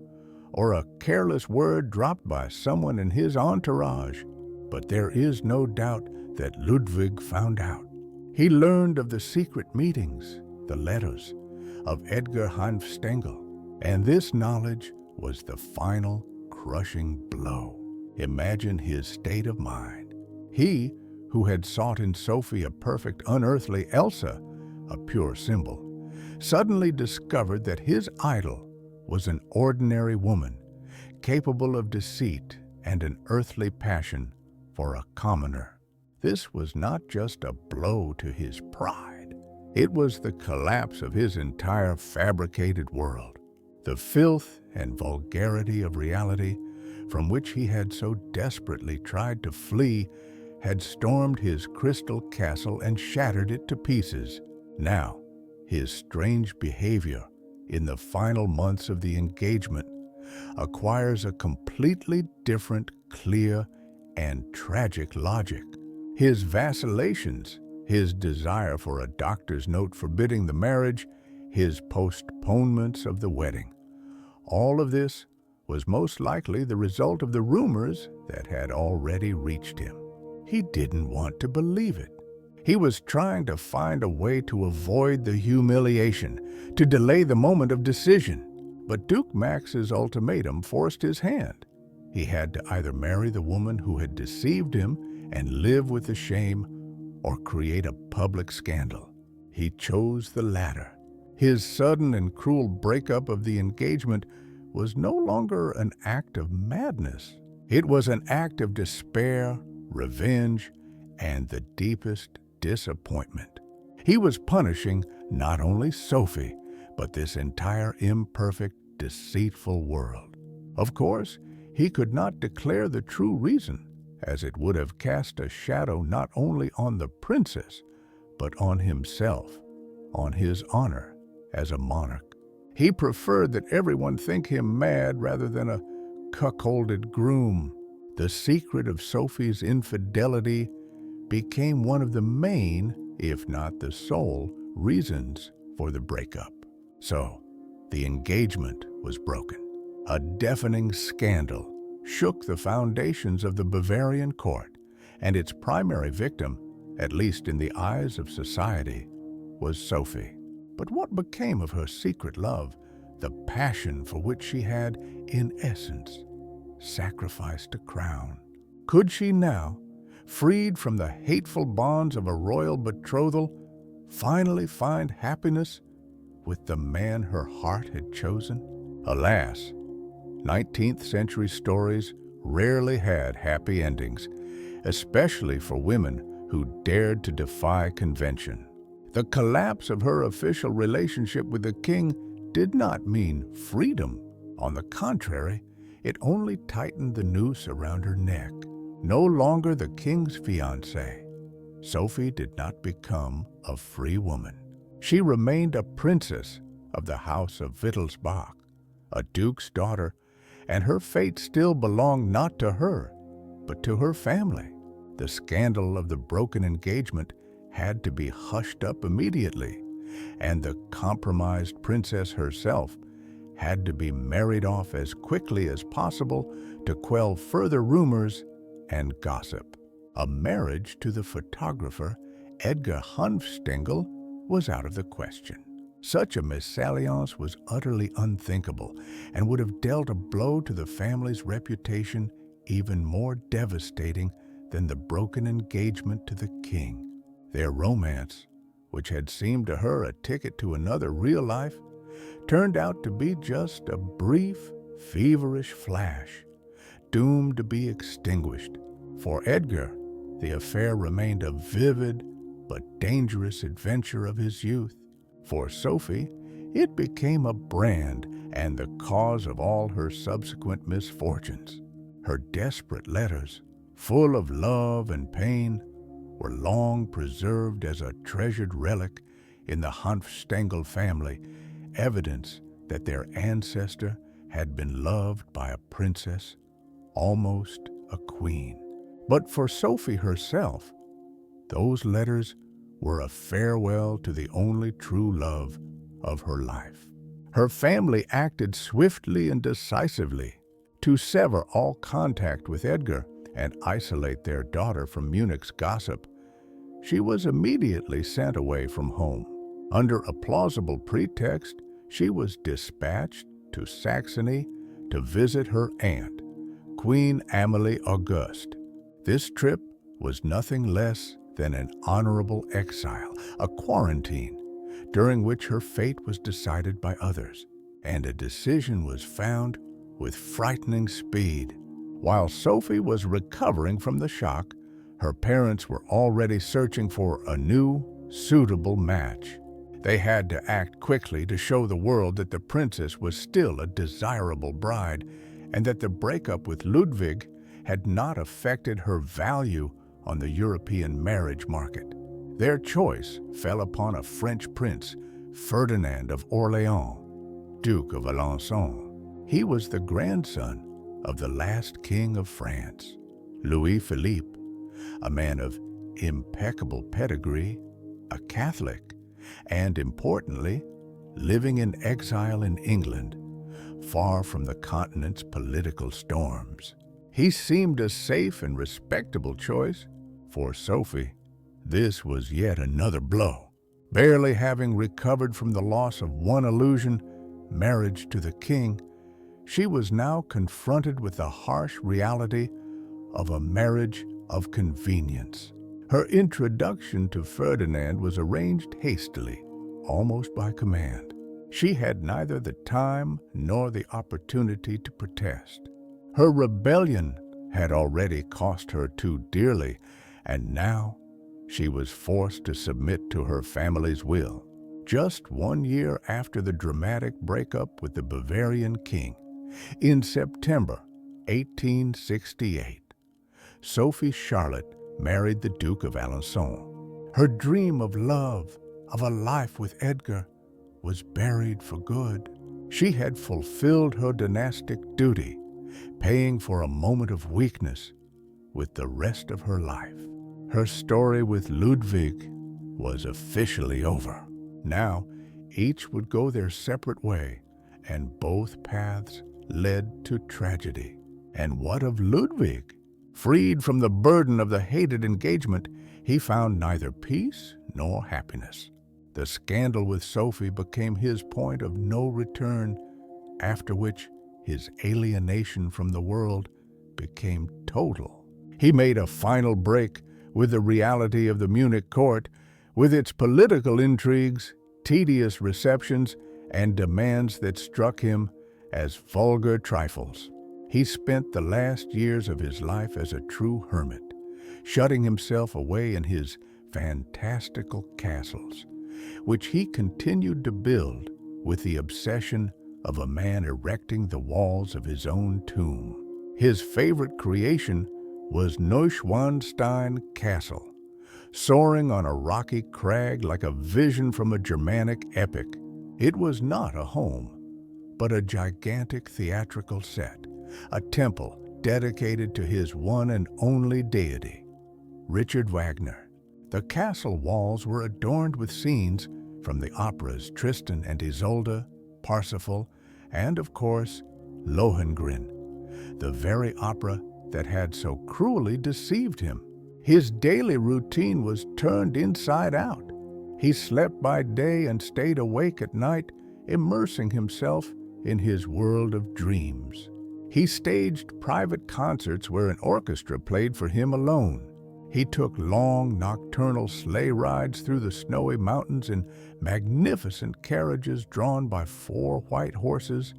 Speaker 1: or a careless word dropped by someone in his entourage? But there is no doubt that Ludwig found out. He learned of the secret meetings, the letters of Edgar Hanfstengel, and this knowledge was the final crushing blow. Imagine his state of mind. He, who had sought in Sophie a perfect unearthly Elsa, a pure symbol, suddenly discovered that his idol was an ordinary woman, capable of deceit and an earthly passion for a commoner. This was not just a blow to his pride. It was the collapse of his entire fabricated world. The filth and vulgarity of reality, from which he had so desperately tried to flee, had stormed his crystal castle and shattered it to pieces. Now, his strange behavior in the final months of the engagement acquires a completely different, clear, and tragic logic. His vacillations, his desire for a doctor's note forbidding the marriage, his postponements of the wedding, all of this was most likely the result of the rumors that had already reached him. He didn't want to believe it. He was trying to find a way to avoid the humiliation, to delay the moment of decision. But Duke Max's ultimatum forced his hand. He had to either marry the woman who had deceived him and live with the shame, or create a public scandal. He chose the latter. His sudden and cruel breakup of the engagement was no longer an act of madness. It was an act of despair, revenge, and the deepest disappointment. He was punishing not only Sophie, but this entire imperfect, deceitful world. Of course, he could not declare the true reason, as it would have cast a shadow not only on the princess, but on himself, on his honor as a monarch. He preferred that everyone think him mad rather than a cuckolded groom. The secret of Sophie's infidelity became one of the main, if not the sole, reasons for the breakup. So, the engagement was broken. A deafening scandal shook the foundations of the Bavarian court, and its primary victim, at least in the eyes of society, was Sophie. But what became of her secret love, the passion for which she had, in essence, sacrificed a crown? Could she now, freed from the hateful bonds of a royal betrothal, finally find happiness with the man her heart had chosen? Alas, 19th century stories rarely had happy endings, especially for women who dared to defy convention. The collapse of her official relationship with the king did not mean freedom. On the contrary, it only tightened the noose around her neck. No longer the king's fiancée, Sophie did not become a free woman. She remained a princess of the House of Wittelsbach, a duke's daughter, and her fate still belonged not to her, but to her family. The scandal of the broken engagement had to be hushed up immediately, and the compromised princess herself had to be married off as quickly as possible to quell further rumors and gossip. A marriage to the photographer Edgar Hanfstengel was out of the question. Such a mésalliance was utterly unthinkable and would have dealt a blow to the family's reputation even more devastating than the broken engagement to the king. Their romance, which had seemed to her a ticket to another real life, turned out to be just a brief, feverish flash, doomed to be extinguished. For Edgar, the affair remained a vivid but dangerous adventure of his youth. For Sophie, it became a brand and the cause of all her subsequent misfortunes. Her desperate letters, full of love and pain, were long preserved as a treasured relic in the Hanfstengel family, evidence that their ancestor had been loved by a princess, almost a queen. But for Sophie herself, Those letters were a farewell to the only true love of her life. Her family acted swiftly and decisively to sever all contact with Edgar and isolate their daughter from Munich's gossip. She was immediately sent away from home. Under a plausible pretext, she was dispatched to Saxony to visit her aunt, Queen Amalie Auguste. This trip was nothing less than an honorable exile, a quarantine, during which her fate was decided by others, and a decision was found with frightening speed. While Sophie was recovering from the shock, her parents were already searching for a new, suitable match. They had to act quickly to show the world that the princess was still a desirable bride, and that the breakup with Ludwig had not affected her value on the European marriage market. Their choice fell upon a French prince, Ferdinand of Orléans, Duke of Alençon. He was the grandson of the last king of France, Louis Philippe, a man of impeccable pedigree, a Catholic, and importantly, living in exile in England, far from the continent's political storms. He seemed a safe and respectable choice. For Sophie, this was yet another blow. Barely having recovered from the loss of one illusion, marriage to the king, she was now confronted with the harsh reality of a marriage of convenience. Her introduction to Ferdinand was arranged hastily, almost by command. She had neither the time nor the opportunity to protest. Her rebellion had already cost her too dearly, and now she was forced to submit to her family's will. Just 1 year after the dramatic breakup with the Bavarian king, in September 1868, Sophie Charlotte married the Duke of Alençon. Her dream of love, of a life with Edgar, was buried for good. She had fulfilled her dynastic duty, paying for a moment of weakness with the rest of her life. Her story with Ludwig was officially over. Now, each would go their separate way, and both paths led to tragedy. And what of Ludwig? Freed from the burden of the hated engagement, he found neither peace nor happiness. The scandal with Sophie became his point of no return, after which his alienation from the world became total. He made a final break with the reality of the Munich court, with its political intrigues, tedious receptions, and demands that struck him as vulgar trifles. He spent the last years of his life as a true hermit, shutting himself away in his fantastical castles, which he continued to build with the obsession of a man erecting the walls of his own tomb. His favorite creation was Neuschwanstein Castle, soaring on a rocky crag like a vision from a Germanic epic. It was not a home, but a gigantic theatrical set, a temple dedicated to his one and only deity, Richard Wagner. The castle walls were adorned with scenes from the operas Tristan and Isolde, Parsifal, and of course, Lohengrin, the very opera that had so cruelly deceived him. His daily routine was turned inside out. He slept by day and stayed awake at night, immersing himself in his world of dreams. He staged private concerts where an orchestra played for him alone. He took long nocturnal sleigh rides through the snowy mountains in magnificent carriages drawn by 4 white horses,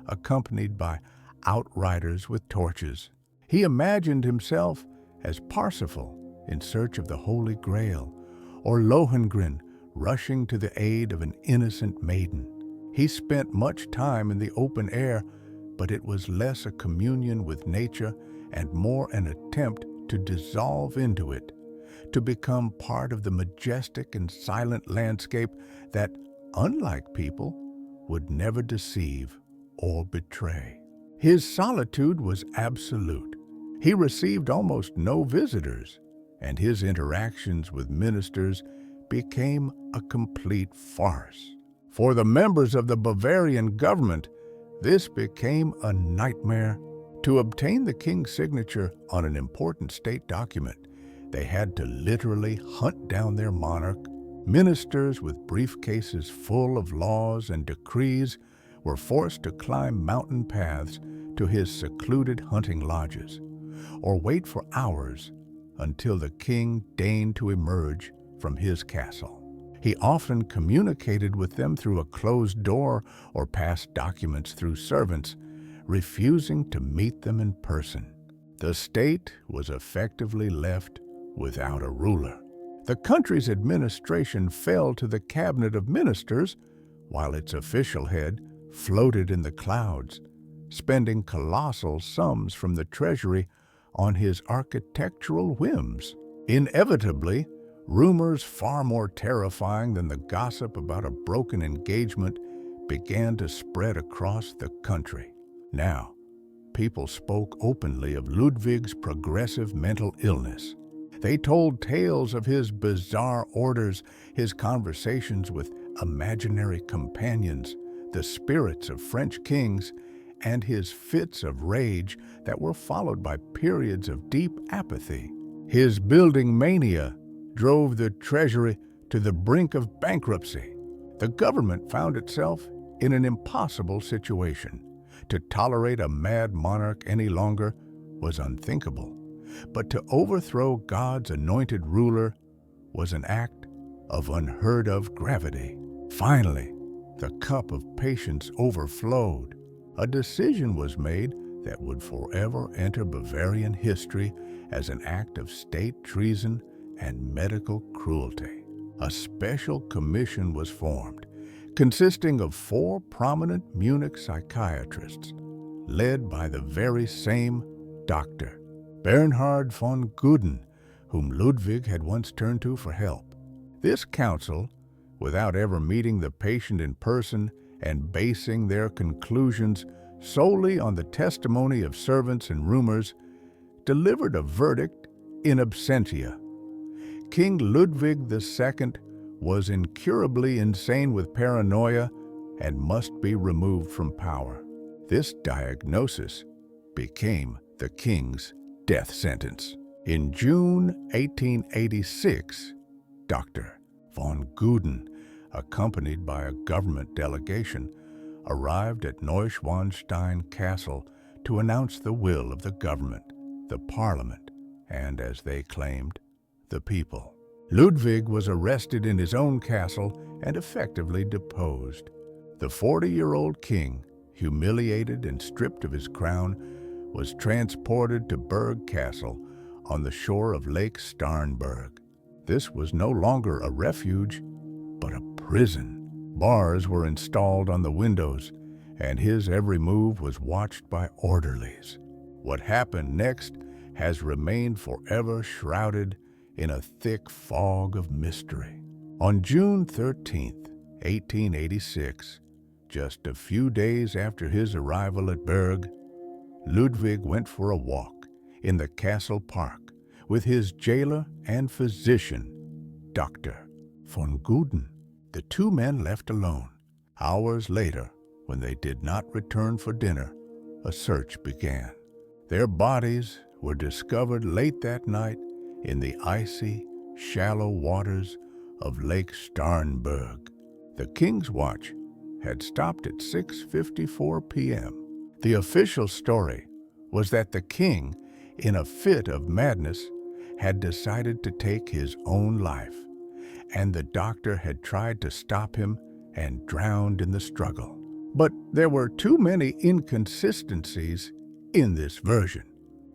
Speaker 1: accompanied by outriders with torches. He imagined himself as Parsifal in search of the Holy Grail, or Lohengrin rushing to the aid of an innocent maiden. He spent much time in the open air, but it was less a communion with nature and more an attempt to dissolve into it, to become part of the majestic and silent landscape that, unlike people, would never deceive or betray. His solitude was absolute. He received almost no visitors, and his interactions with ministers became a complete farce. For the members of the Bavarian government, this became a nightmare. To obtain the king's signature on an important state document, they had to literally hunt down their monarch. Ministers with briefcases full of laws and decrees were forced to climb mountain paths to his secluded hunting lodges, or wait for hours until the king deigned to emerge from his castle. He often communicated with them through a closed door or passed documents through servants, refusing to meet them in person. The state was effectively left without a ruler. The country's administration fell to the cabinet of ministers, while its official head floated in the clouds, spending colossal sums from the treasury on his architectural whims. Inevitably, rumors far more terrifying than the gossip about a broken engagement began to spread across the country. Now, people spoke openly of Ludwig's progressive mental illness. They told tales of his bizarre orders, his conversations with imaginary companions, the spirits of French kings, and his fits of rage that were followed by periods of deep apathy. His building mania drove the treasury to the brink of bankruptcy. The government found itself in an impossible situation. To tolerate a mad monarch any longer was unthinkable, but to overthrow God's anointed ruler was an act of unheard-of gravity. Finally, the cup of patience overflowed. A decision was made that would forever enter Bavarian history as an act of state treason and medical cruelty. A special commission was formed, consisting of 4 prominent Munich psychiatrists, led by the very same Dr. Bernhard von Guden, whom Ludwig had once turned to for help. This council, without ever meeting the patient in person and basing their conclusions solely on the testimony of servants and rumors, delivered a verdict in absentia. King Ludwig II was incurably insane with paranoia and must be removed from power. This diagnosis became the king's death sentence. In June 1886, Dr. von Guden, accompanied by a government delegation, arrived at Neuschwanstein Castle to announce the will of the government, the parliament, and, as they claimed, the people. Ludwig was arrested in his own castle and effectively deposed. The 40-year-old king, humiliated and stripped of his crown, was transported to Berg Castle on the shore of Lake Starnberg. This was no longer a refuge, but a prison. Bars were installed on the windows, and his every move was watched by orderlies. What happened next has remained forever shrouded in a thick fog of mystery. On June 13, 1886, just a few days after his arrival at Berg, Ludwig went for a walk in the castle park with his jailer and physician, Dr. von Guden. The 2 men left alone. Hours later, when they did not return for dinner, a search began. Their bodies were discovered late that night in the icy, shallow waters of Lake Starnberg. The King's Watch had stopped at 6:54 p.m. The official story was that the king, in a fit of madness, had decided to take his own life, and the doctor had tried to stop him and drowned in the struggle. But there were too many inconsistencies in this version.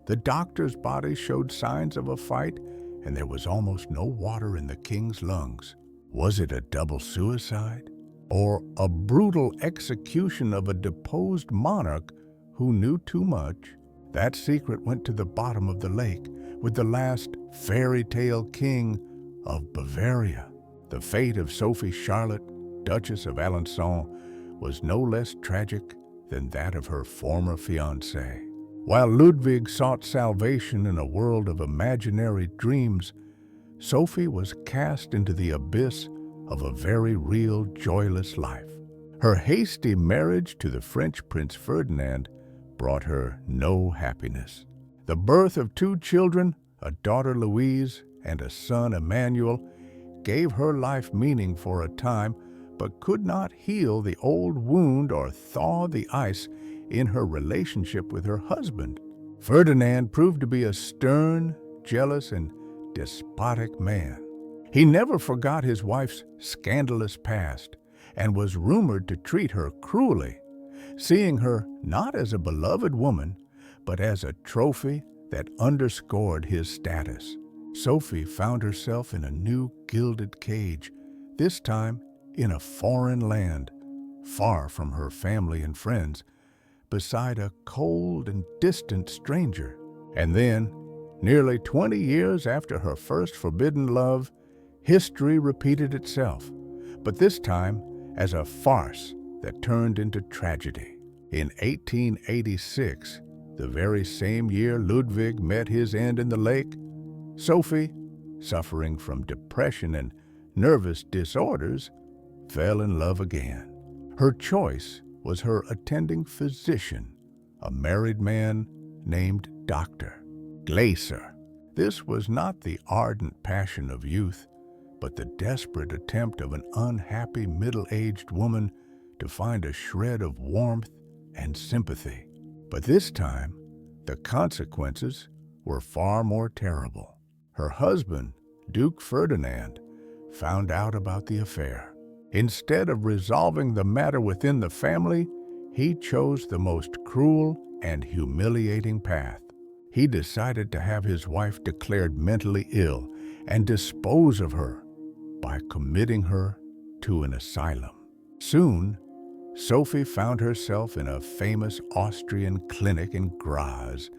Speaker 1: The doctor's body showed signs of a fight, and there was almost no water in the king's lungs. Was it a double suicide? Or a brutal execution of a deposed monarch who knew too much? That secret went to the bottom of the lake with the last fairy tale king of Bavaria. The fate of Sophie Charlotte, Duchess of Alençon, was no less tragic than that of her former fiancé. While Ludwig sought salvation in a world of imaginary dreams, Sophie was cast into the abyss of a very real, joyless life. Her hasty marriage to the French Prince Ferdinand brought her no happiness. The birth of two children, a daughter Louise and a son Emmanuel, gave her life meaning for a time, but could not heal the old wound or thaw the ice in her relationship with her husband. Ferdinand proved to be a stern, jealous, and despotic man. He never forgot his wife's scandalous past and was rumored to treat her cruelly, seeing her not as a beloved woman, but as a trophy that underscored his status. Sophie found herself in a new gilded cage, this time in a foreign land, far from her family and friends, beside a cold and distant stranger. And then, nearly 20 years after her first forbidden love, history repeated itself, but this time as a farce that turned into tragedy. In 1886, the very same year Ludwig met his end in the lake, Sophie, suffering from depression and nervous disorders, fell in love again. Her choice was her attending physician, a married man named Dr. Glaser. This was not the ardent passion of youth, but the desperate attempt of an unhappy middle-aged woman to find a shred of warmth and sympathy. But this time, the consequences were far more terrible. Her husband, Duke Ferdinand, found out about the affair. Instead of resolving the matter within the family, he chose the most cruel and humiliating path. He decided to have his wife declared mentally ill and dispose of her by committing her to an asylum. Soon, Sophie found herself in a famous Austrian clinic in Graz,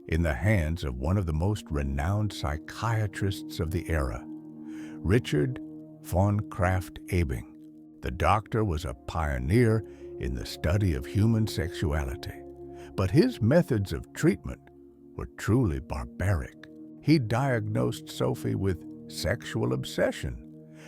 Speaker 1: in the hands of one of the most renowned psychiatrists of the era, Richard von Krafft-Ebing. The doctor was a pioneer in the study of human sexuality, but his methods of treatment were truly barbaric. He diagnosed Sophie with sexual obsession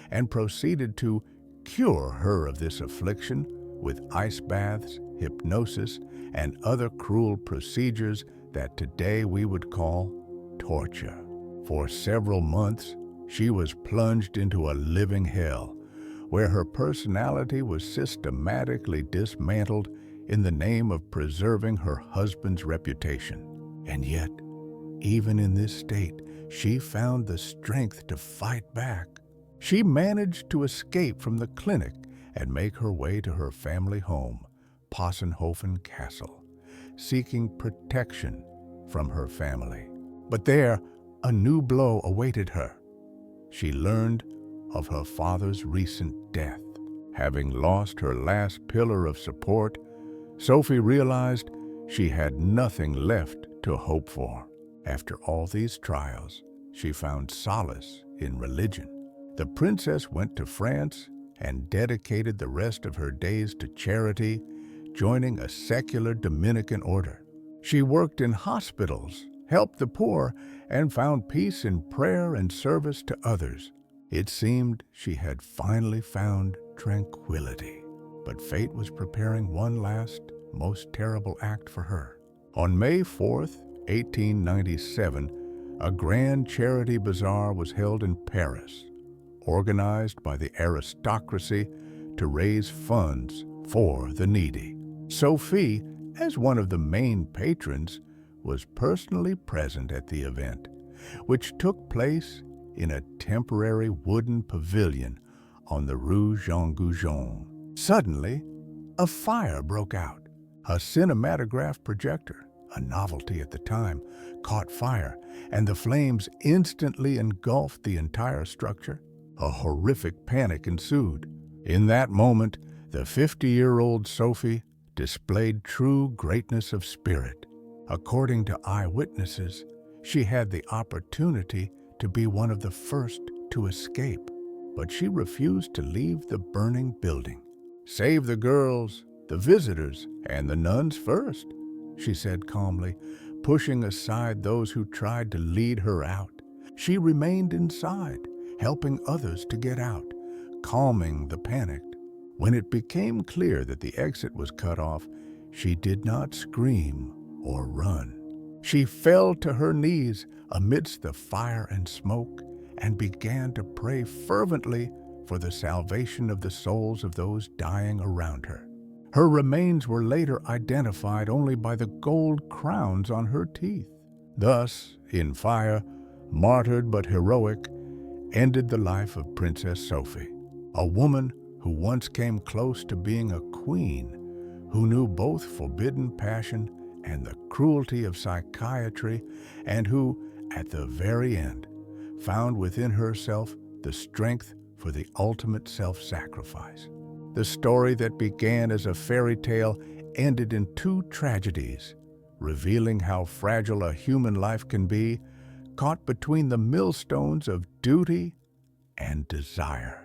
Speaker 1: and proceeded to cure her of this affliction with ice baths, hypnosis, and other cruel procedures that today we would call torture. For several months, she was plunged into a living hell, where her personality was systematically dismantled in the name of preserving her husband's reputation. And yet, even in this state, she found the strength to fight back. She managed to escape from the clinic and make her way to her family home, Possenhofen Castle, seeking protection from her family. But there, a new blow awaited her. She learned of her father's recent death. Having lost her last pillar of support, Sophie realized she had nothing left to hope for. After all these trials, she found solace in religion. The princess went to France and dedicated the rest of her days to charity, joining a secular Dominican order. She worked in hospitals, helped the poor, and found peace in prayer and service to others. It seemed she had finally found tranquility, but fate was preparing one last, most terrible act for her. On May 4th, 1897, a grand charity bazaar was held in Paris, organized by the aristocracy to raise funds for the needy. Sophie, as one of the main patrons, was personally present at the event, which took place in a temporary wooden pavilion on the Rue Jean Goujon. Suddenly, a fire broke out. A cinematograph projector, a novelty at the time, caught fire, and the flames instantly engulfed the entire structure. A horrific panic ensued. In that moment, the 50-year-old Sophie displayed true greatness of spirit. According to eyewitnesses, she had the opportunity to be one of the first to escape, but she refused to leave the burning building. Save the girls, the visitors, and the nuns first, she said calmly, pushing aside those who tried to lead her out. She remained inside, helping others to get out, calming the panicked. When it became clear that the exit was cut off, she did not scream or run. She fell to her knees amidst the fire and smoke and began to pray fervently for the salvation of the souls of those dying around her. Her remains were later identified only by the gold crowns on her teeth. Thus, in fire, martyred but heroic, ended the life of Princess Sophie, a woman who once came close to being a queen, who knew both forbidden passion and the cruelty of psychiatry, and who, at the very end, found within herself the strength for the ultimate self-sacrifice. The story that began as a fairy tale ended in two tragedies, revealing how fragile a human life can be, caught between the millstones of duty and desire.